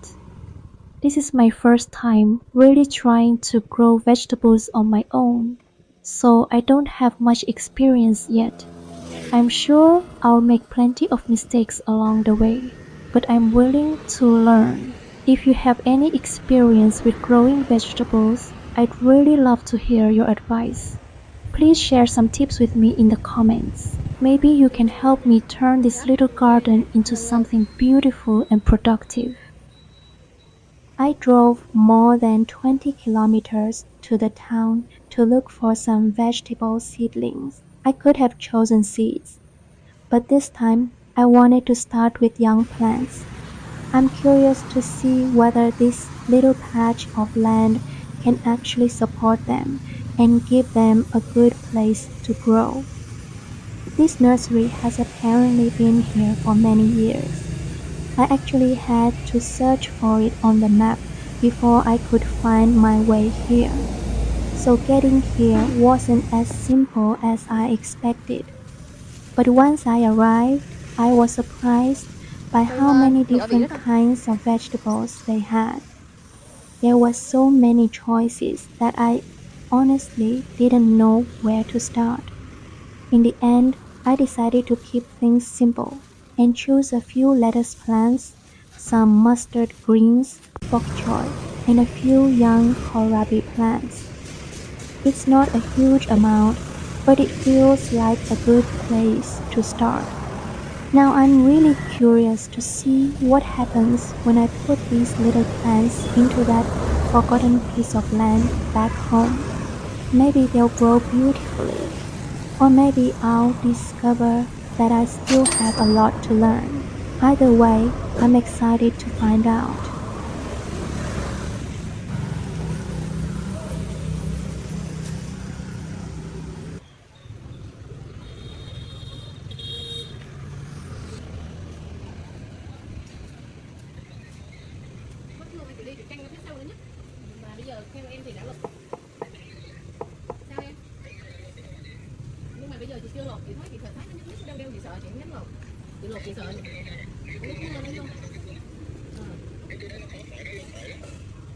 This is my first time really trying to grow vegetables on my own, so I don't have much experience yet. I'm sure I'll make plenty of mistakes along the way, but I'm willing to learn. If you have any experience with growing vegetables, I'd really love to hear your advice. Please share some tips with me in the comments. Maybe you can help me turn this little garden into something beautiful and productive. I drove more than 20 kilometers to the town to look for some vegetable seedlings. I could have chosen seeds, but this time I wanted to start with young plants. I'm curious to see whether this little patch of land can actually support them and give them a good place to grow. This nursery has apparently been here for many years. I actually had to search for it on the map before I could find my way here. So getting here wasn't as simple as I expected. But once I arrived, I was surprised by how many different kinds of vegetables they had. There were so many choices that I honestly didn't know where to start. In the end, I decided to keep things simple and choose a few lettuce plants, some mustard greens, bok choy, and a few young kohlrabi plants. It's not a huge amount, but it feels like a good place to start. Now I'm really curious to see what happens when I put these little plants into that forgotten piece of land back home. Maybe they'll grow beautifully, or maybe I'll discover that I still have a lot to learn. Either way, I'm excited to find out. Bây giờ theo em thì đã lột. Sao em? Nhưng mà bây giờ chị chưa lột, chị thấy chị thấy nó nhức đau đau, chị sợ chị không dám lột. Chị lột chị sợ. Nước mưa nó vô.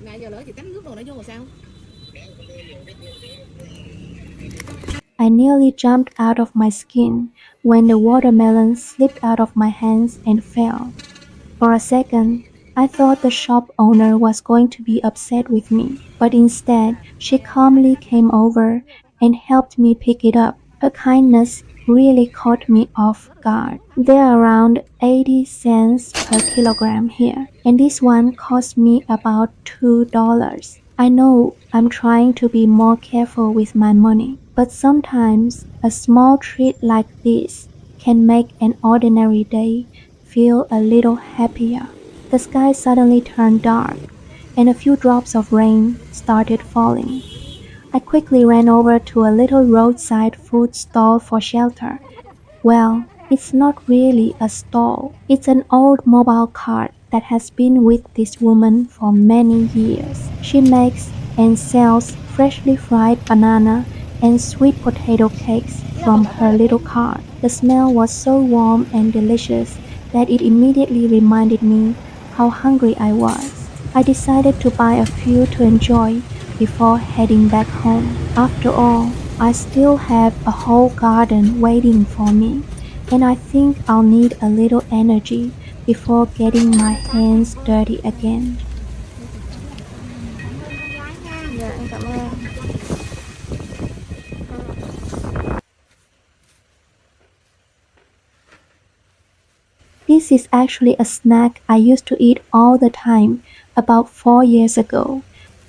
Mà giờ lỡ chị tắm nước rồi nó vô rồi sao? I nearly jumped out of my skin when the watermelon slipped out of my hands and fell. For a second, I thought the shop owner was going to be upset with me, but instead, she calmly came over and helped me pick it up. Her kindness really caught me off guard. They're around 80 cents per kilogram here, and this one cost me about $2. I know I'm trying to be more careful with my money, but sometimes a small treat like this can make an ordinary day feel a little happier. The sky suddenly turned dark, and a few drops of rain started falling. I quickly ran over to a little roadside food stall for shelter. Well, it's not really a stall. It's an old mobile cart that has been with this woman for many years. She makes and sells freshly fried banana and sweet potato cakes from her little cart. The smell was so warm and delicious that it immediately reminded me how hungry I was. I decided to buy a few to enjoy before heading back home. After all, I still have a whole garden waiting for me, and I think I'll need a little energy before getting my hands dirty again. Dạ em cảm ơn. This is actually a snack I used to eat all the time about 4 years ago,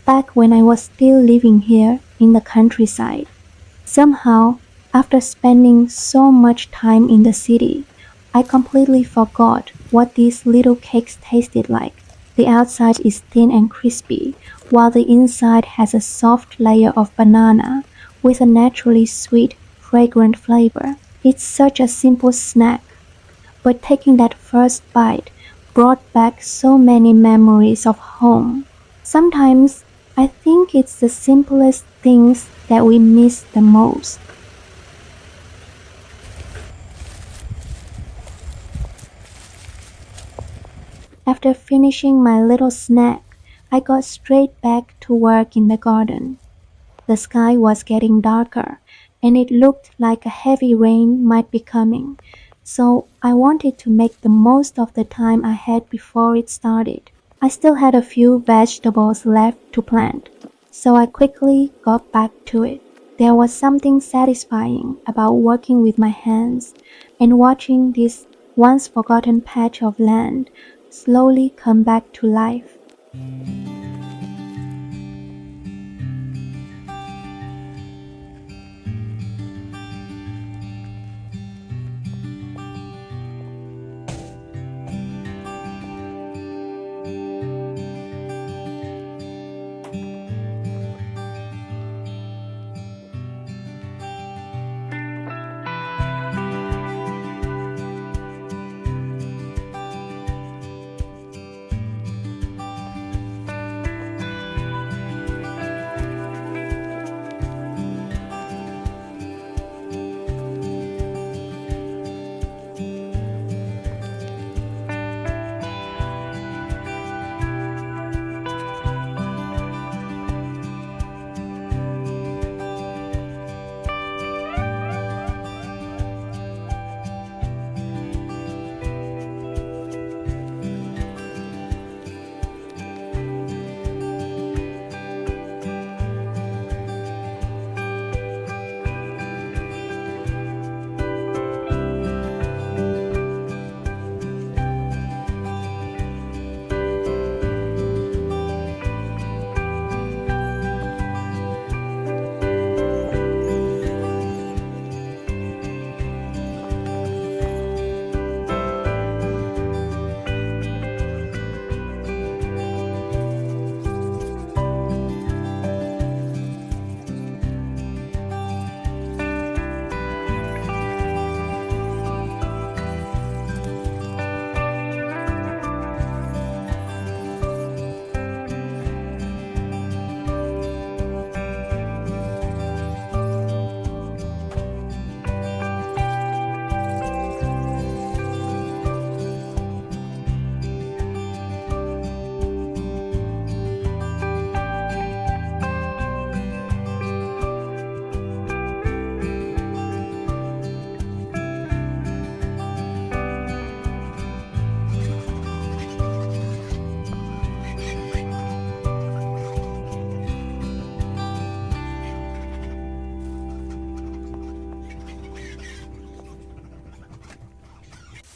back when I was still living here in the countryside. Somehow, after spending so much time in the city, I completely forgot what these little cakes tasted like. The outside is thin and crispy, while the inside has a soft layer of banana with a naturally sweet, fragrant flavor. It's such a simple snack, but taking that first bite brought back so many memories of home. Sometimes I think it's the simplest things that we miss the most. After finishing my little snack, I got straight back to work in the garden. The sky was getting darker, and it looked like a heavy rain might be coming, so I wanted to make the most of the time I had before it started. I still had a few vegetables left to plant, so I quickly got back to it. There was something satisfying about working with my hands and watching this once forgotten patch of land slowly come back to life.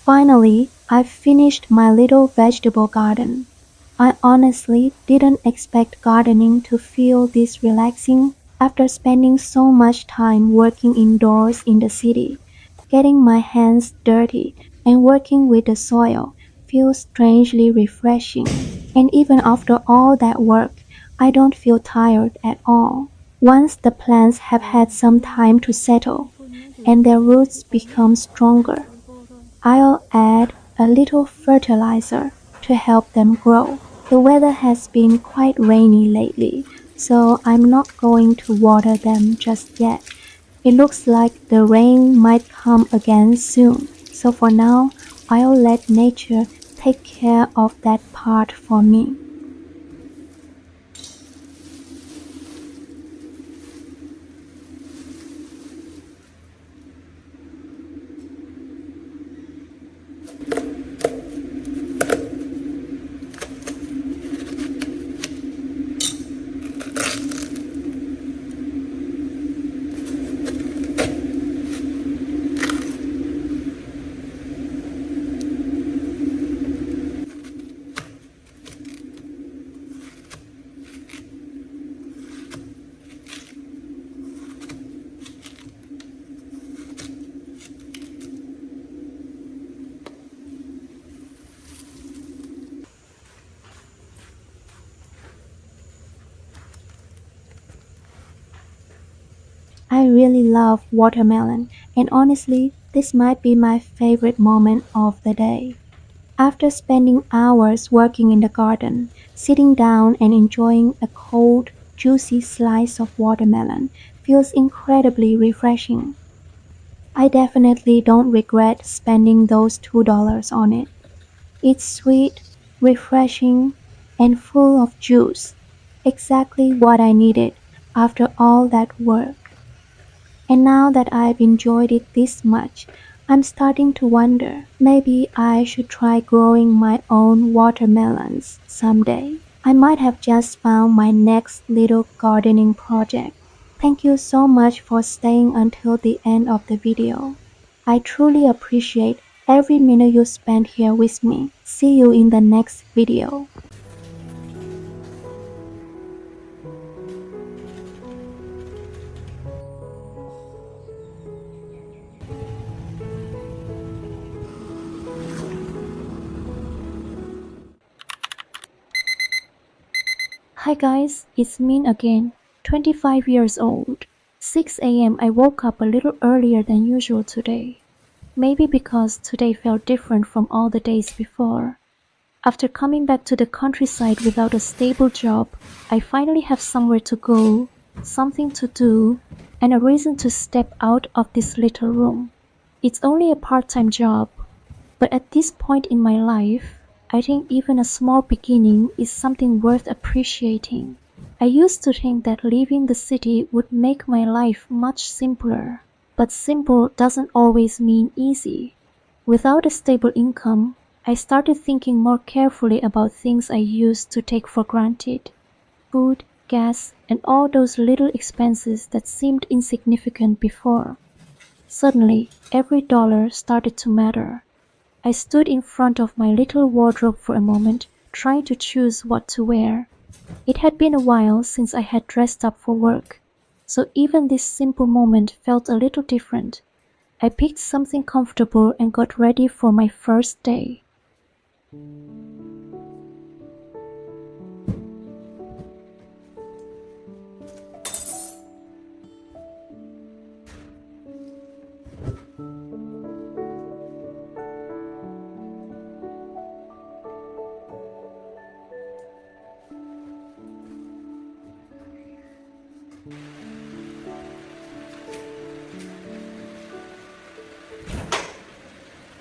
Finally, I finished my little vegetable garden. I honestly didn't expect gardening to feel this relaxing after spending so much time working indoors in the city. Getting my hands dirty and working with the soil feels strangely refreshing. And even after all that work, I don't feel tired at all. Once the plants have had some time to settle and their roots become stronger, I'll add a little fertilizer to help them grow. The weather has been quite rainy lately, so I'm not going to water them just yet. It looks like the rain might come again soon, so for now, I'll let nature take care of that part for me. I really love watermelon, and honestly, this might be my favorite moment of the day. After spending hours working in the garden, sitting down and enjoying a cold, juicy slice of watermelon feels incredibly refreshing. I definitely don't regret spending those $2 on it. It's sweet, refreshing, and full of juice. Exactly what I needed after all that work. And now that I've enjoyed it this much, I'm starting to wonder, maybe I should try growing my own watermelons someday. I might have just found my next little gardening project. Thank you so much for staying until the end of the video. I truly appreciate every minute you spent here with me. See you in the next video. Hi guys, it's Min again, 25 years old. 6 a.m. I woke up a little earlier than usual today. Maybe because today felt different from all the days before. After coming back to the countryside without a stable job, I finally have somewhere to go, something to do, and a reason to step out of this little room. It's only a part-time job, but at this point in my life, I think even a small beginning is something worth appreciating. I used to think that leaving the city would make my life much simpler, but simple doesn't always mean easy. Without a stable income, I started thinking more carefully about things I used to take for granted. Food, gas, and all those little expenses that seemed insignificant before. Suddenly, every dollar started to matter. I stood in front of my little wardrobe for a moment, trying to choose what to wear. It had been a while since I had dressed up for work, so even this simple moment felt a little different. I picked something comfortable and got ready for my first day.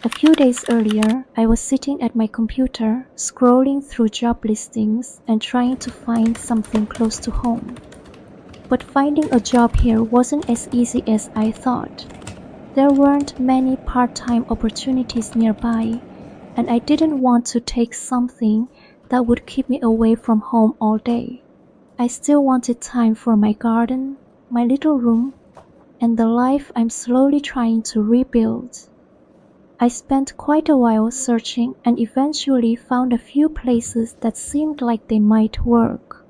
A few days earlier, I was sitting at my computer, scrolling through job listings and trying to find something close to home. But finding a job here wasn't as easy as I thought. There weren't many part-time opportunities nearby, and I didn't want to take something that would keep me away from home all day. I still wanted time for my garden, my little room, and the life I'm slowly trying to rebuild. I spent quite a while searching and eventually found a few places that seemed like they might work.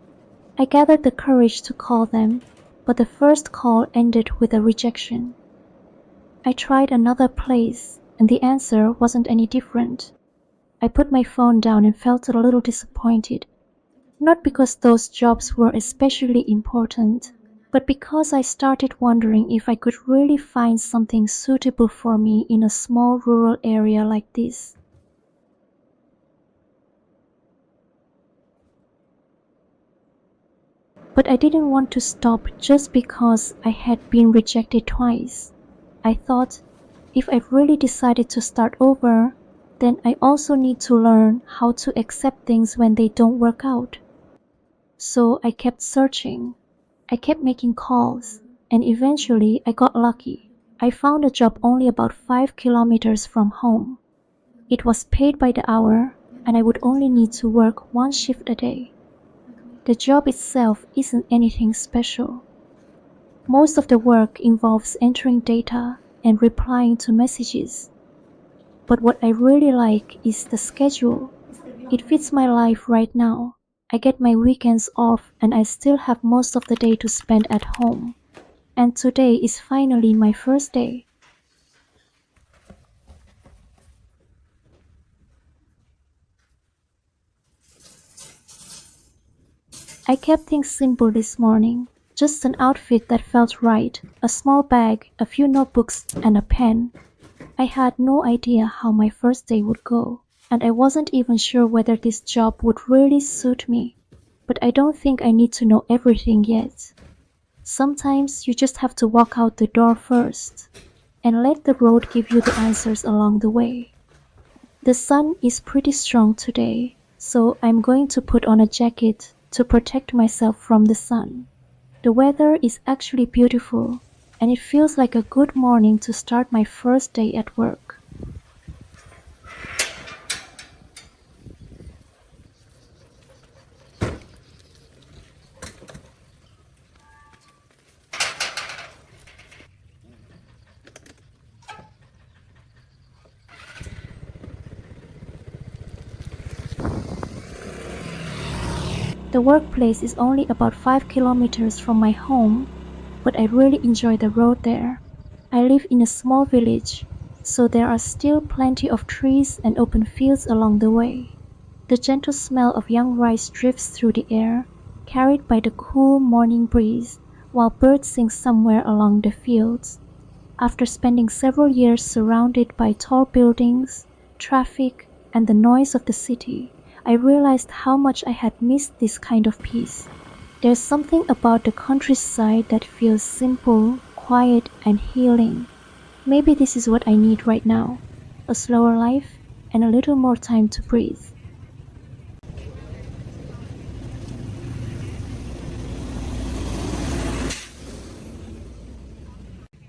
I gathered the courage to call them, but the first call ended with a rejection. I tried another place, and the answer wasn't any different. I put my phone down and felt a little disappointed, not because those jobs were especially important, but because I started wondering if I could really find something suitable for me in a small rural area like this. But I didn't want to stop just because I had been rejected twice. I thought, if I really decided to start over, then I also need to learn how to accept things when they don't work out. So I kept searching. I kept making calls, and eventually I got lucky. I found a job only about 5 kilometers from home. It was paid by the hour, and I would only need to work one shift a day. The job itself isn't anything special. Most of the work involves entering data and replying to messages. But what I really like is the schedule. It fits my life right now. I get my weekends off and I still have most of the day to spend at home. And today is finally my first day. I kept things simple this morning. Just an outfit that felt right, a small bag, a few notebooks, and a pen. I had no idea how my first day would go, and I wasn't even sure whether this job would really suit me. But I don't think I need to know everything yet. Sometimes you just have to walk out the door first, and let the road give you the answers along the way. The sun is pretty strong today, so I'm going to put on a jacket to protect myself from the sun. The weather is actually beautiful, and it feels like a good morning to start my first day at work. The workplace is only about 5 kilometers from my home, but I really enjoy the road there. I live in a small village, so there are still plenty of trees and open fields along the way. The gentle smell of young rice drifts through the air, carried by the cool morning breeze, while birds sing somewhere along the fields. After spending several years surrounded by tall buildings, traffic, and the noise of the city, I realized how much I had missed this kind of peace. There's something about the countryside that feels simple, quiet, and healing. Maybe this is what I need right now, a slower life and a little more time to breathe.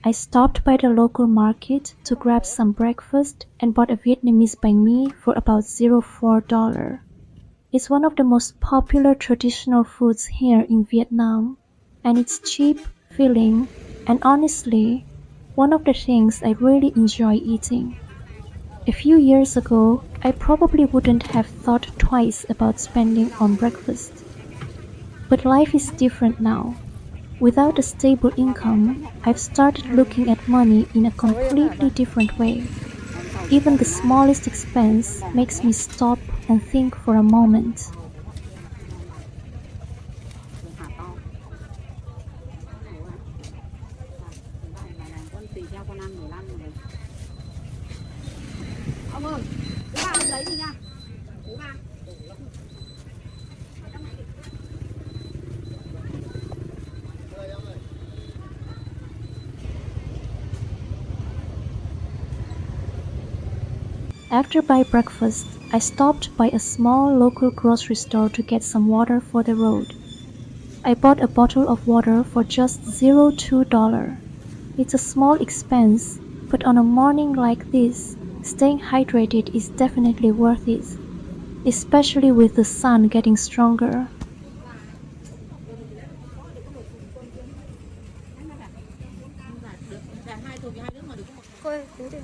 I stopped by the local market to grab some breakfast and bought a Vietnamese banh mi for about $0.04. It's one of the most popular traditional foods here in Vietnam, and it's cheap, filling, and honestly, one of the things I really enjoy eating. A few years ago, I probably wouldn't have thought twice about spending on breakfast. But life is different now. Without a stable income, I've started looking at money in a completely different way. Even the smallest expense makes me stop and think for a moment. Ông ơi, bố ba ông lấy đi nha. Bố ba. After my breakfast, I stopped by a small local grocery store to get some water for the road. I bought a bottle of water for just $0.02. It's a small expense, but on a morning like this, staying hydrated is definitely worth it, especially with the sun getting stronger. Dạ, hai thùng cho hai đứa mà được có một. Cô ơi, đứa đi.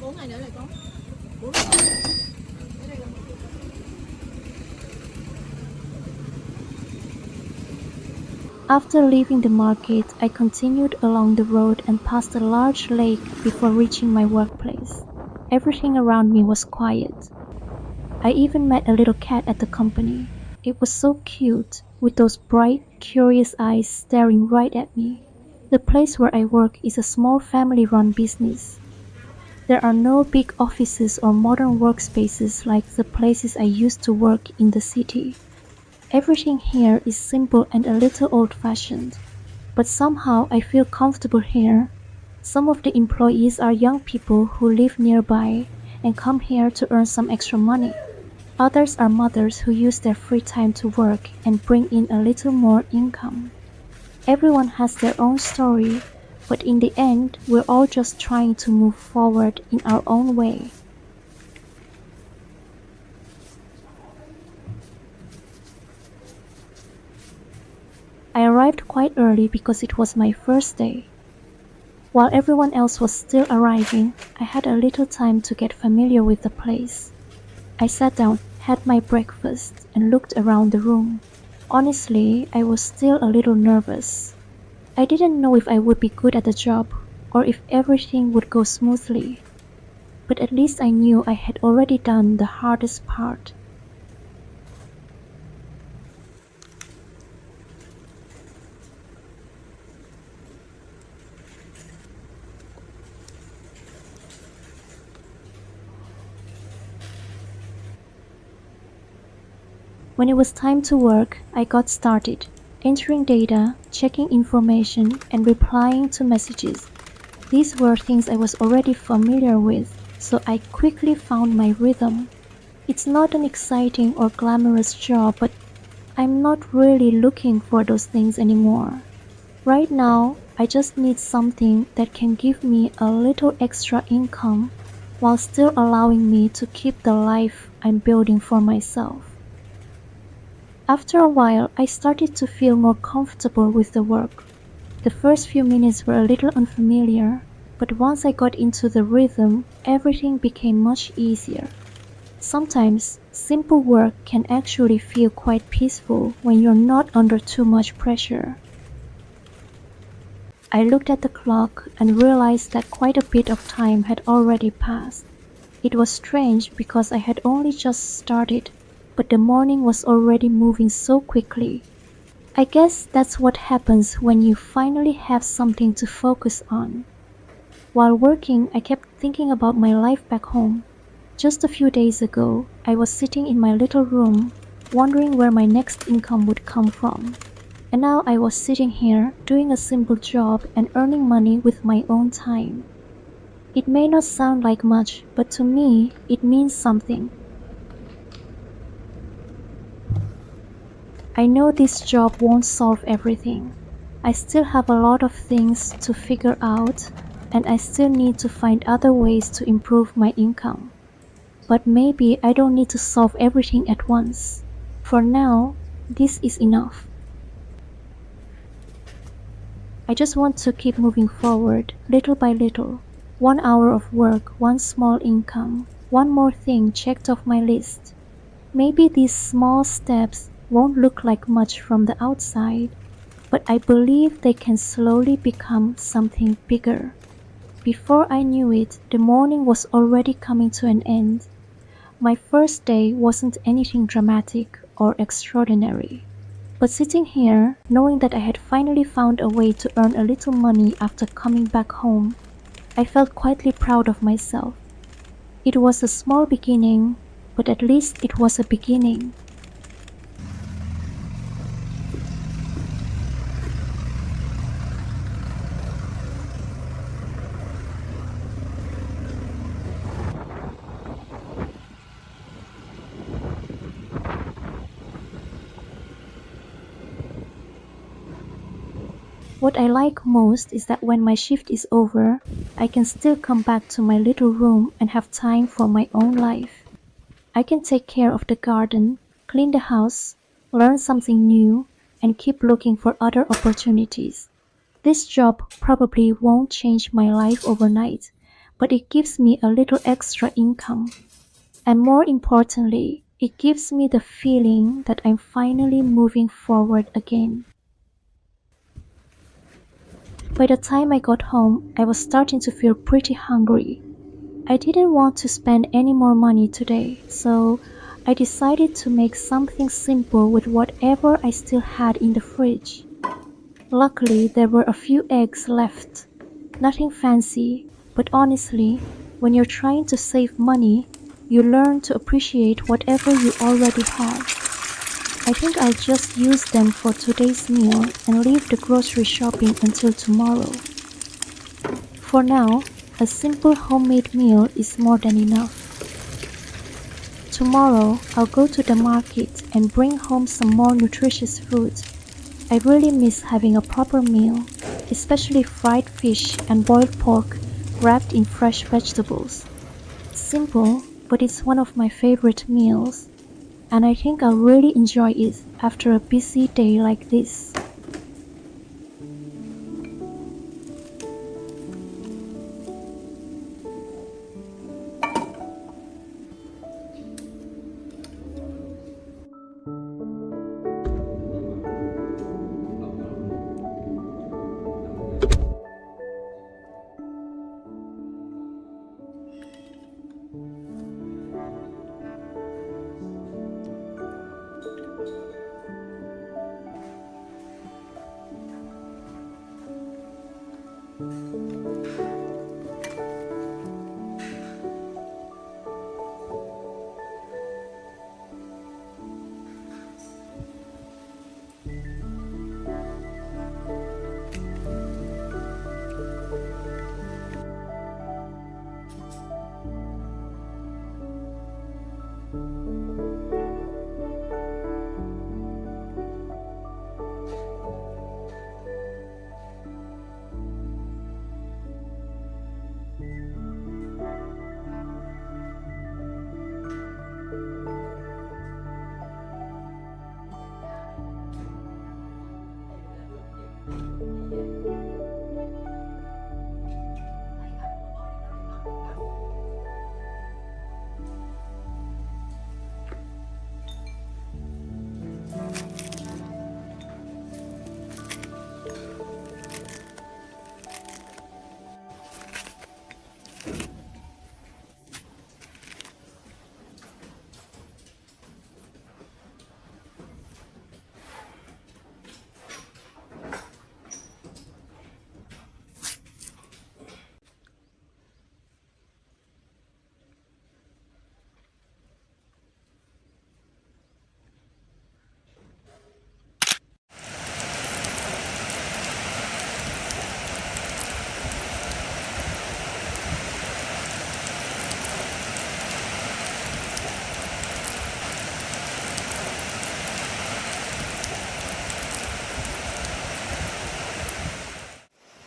4 ngày nữa lại có. 4 After leaving the market, I continued along the road and passed a large lake before reaching my workplace. Everything around me was quiet. I even met a little cat at the company. It was so cute, with those bright, curious eyes staring right at me. The place where I work is a small family-run business. There are no big offices or modern workspaces like the places I used to work in the city. Everything here is simple and a little old-fashioned, but somehow I feel comfortable here. Some of the employees are young people who live nearby and come here to earn some extra money. Others are mothers who use their free time to work and bring in a little more income. Everyone has their own story, but in the end, we're all just trying to move forward in our own way. I arrived quite early because it was my first day. While everyone else was still arriving, I had a little time to get familiar with the place. I sat down, had my breakfast, and looked around the room. Honestly, I was still a little nervous. I didn't know if I would be good at the job or if everything would go smoothly. But at least I knew I had already done the hardest part. When it was time to work, I got started, entering data, checking information, and replying to messages. These were things I was already familiar with, so I quickly found my rhythm. It's not an exciting or glamorous job, but I'm not really looking for those things anymore. Right now, I just need something that can give me a little extra income while still allowing me to keep the life I'm building for myself. After a while, I started to feel more comfortable with the work. The first few minutes were a little unfamiliar, but once I got into the rhythm, everything became much easier. Sometimes, simple work can actually feel quite peaceful when you're not under too much pressure. I looked at the clock and realized that quite a bit of time had already passed. It was strange because I had only just started, but the morning was already moving so quickly. I guess that's what happens when you finally have something to focus on. While working, I kept thinking about my life back home. Just a few days ago, I was sitting in my little room, wondering where my next income would come from. And now I was sitting here, doing a simple job and earning money with my own time. It may not sound like much, but to me, it means something. I know this job won't solve everything. I still have a lot of things to figure out, and I still need to find other ways to improve my income. But maybe I don't need to solve everything at once. For now, this is enough. I just want to keep moving forward, little by little. 1 hour of work, one small income, one more thing checked off my list. Maybe these small steps won't look like much from the outside, but I believe they can slowly become something bigger. Before I knew it, the morning was already coming to an end. My first day wasn't anything dramatic or extraordinary. But sitting here, knowing that I had finally found a way to earn a little money after coming back home, I felt quietly proud of myself. It was a small beginning, but at least it was a beginning. What I like most is that when my shift is over, I can still come back to my little room and have time for my own life. I can take care of the garden, clean the house, learn something new, and keep looking for other opportunities. This job probably won't change my life overnight, but it gives me a little extra income. And more importantly, it gives me the feeling that I'm finally moving forward again. By the time I got home, I was starting to feel pretty hungry. I didn't want to spend any more money today, so I decided to make something simple with whatever I still had in the fridge. Luckily, there were a few eggs left. Nothing fancy, but honestly, when you're trying to save money, you learn to appreciate whatever you already have. I think I'll just use them for today's meal and leave the grocery shopping until tomorrow. For now, a simple homemade meal is more than enough. Tomorrow, I'll go to the market and bring home some more nutritious food. I really miss having a proper meal, especially fried fish and boiled pork wrapped in fresh vegetables. Simple, but it's one of my favorite meals, and I think I'll really enjoy it after a busy day like this.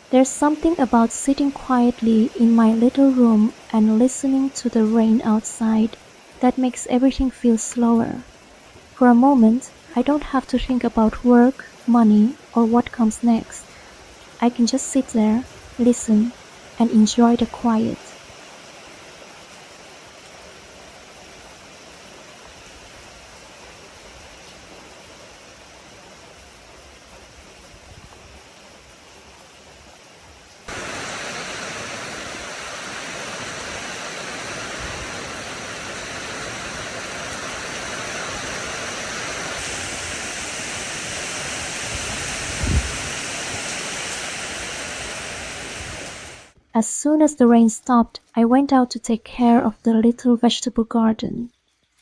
There's something about sitting quietly in my little room and listening to the rain outside that makes everything feel slower. For a moment, I don't have to think about work, money, or what comes next. I can just sit there, listen, and enjoy the quiet. As soon as the rain stopped, I went out to take care of the little vegetable garden.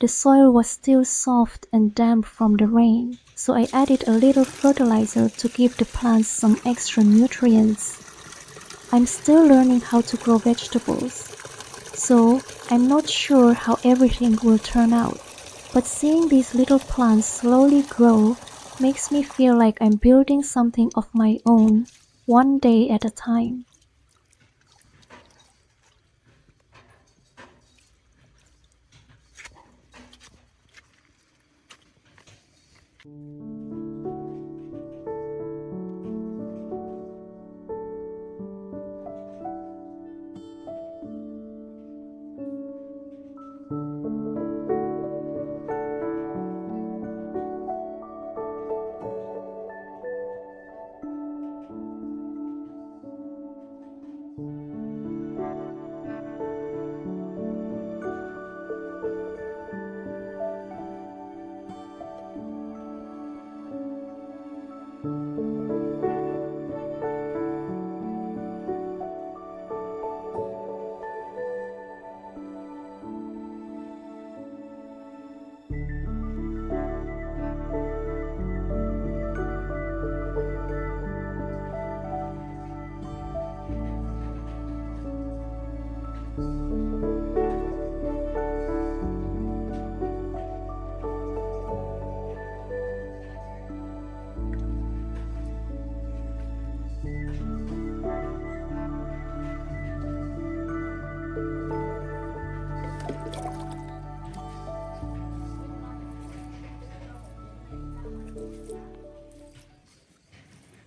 The soil was still soft and damp from the rain, so I added a little fertilizer to give the plants some extra nutrients. I'm still learning how to grow vegetables, so I'm not sure how everything will turn out. But seeing these little plants slowly grow makes me feel like I'm building something of my own, one day at a time.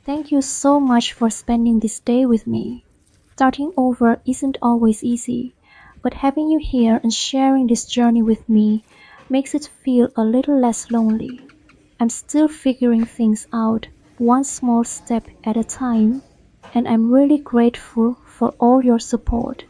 Thank you so much for spending this day with me. Starting over isn't always easy, but having you here and sharing this journey with me makes it feel a little less lonely. I'm still figuring things out, one small step at a time, and I'm really grateful for all your support.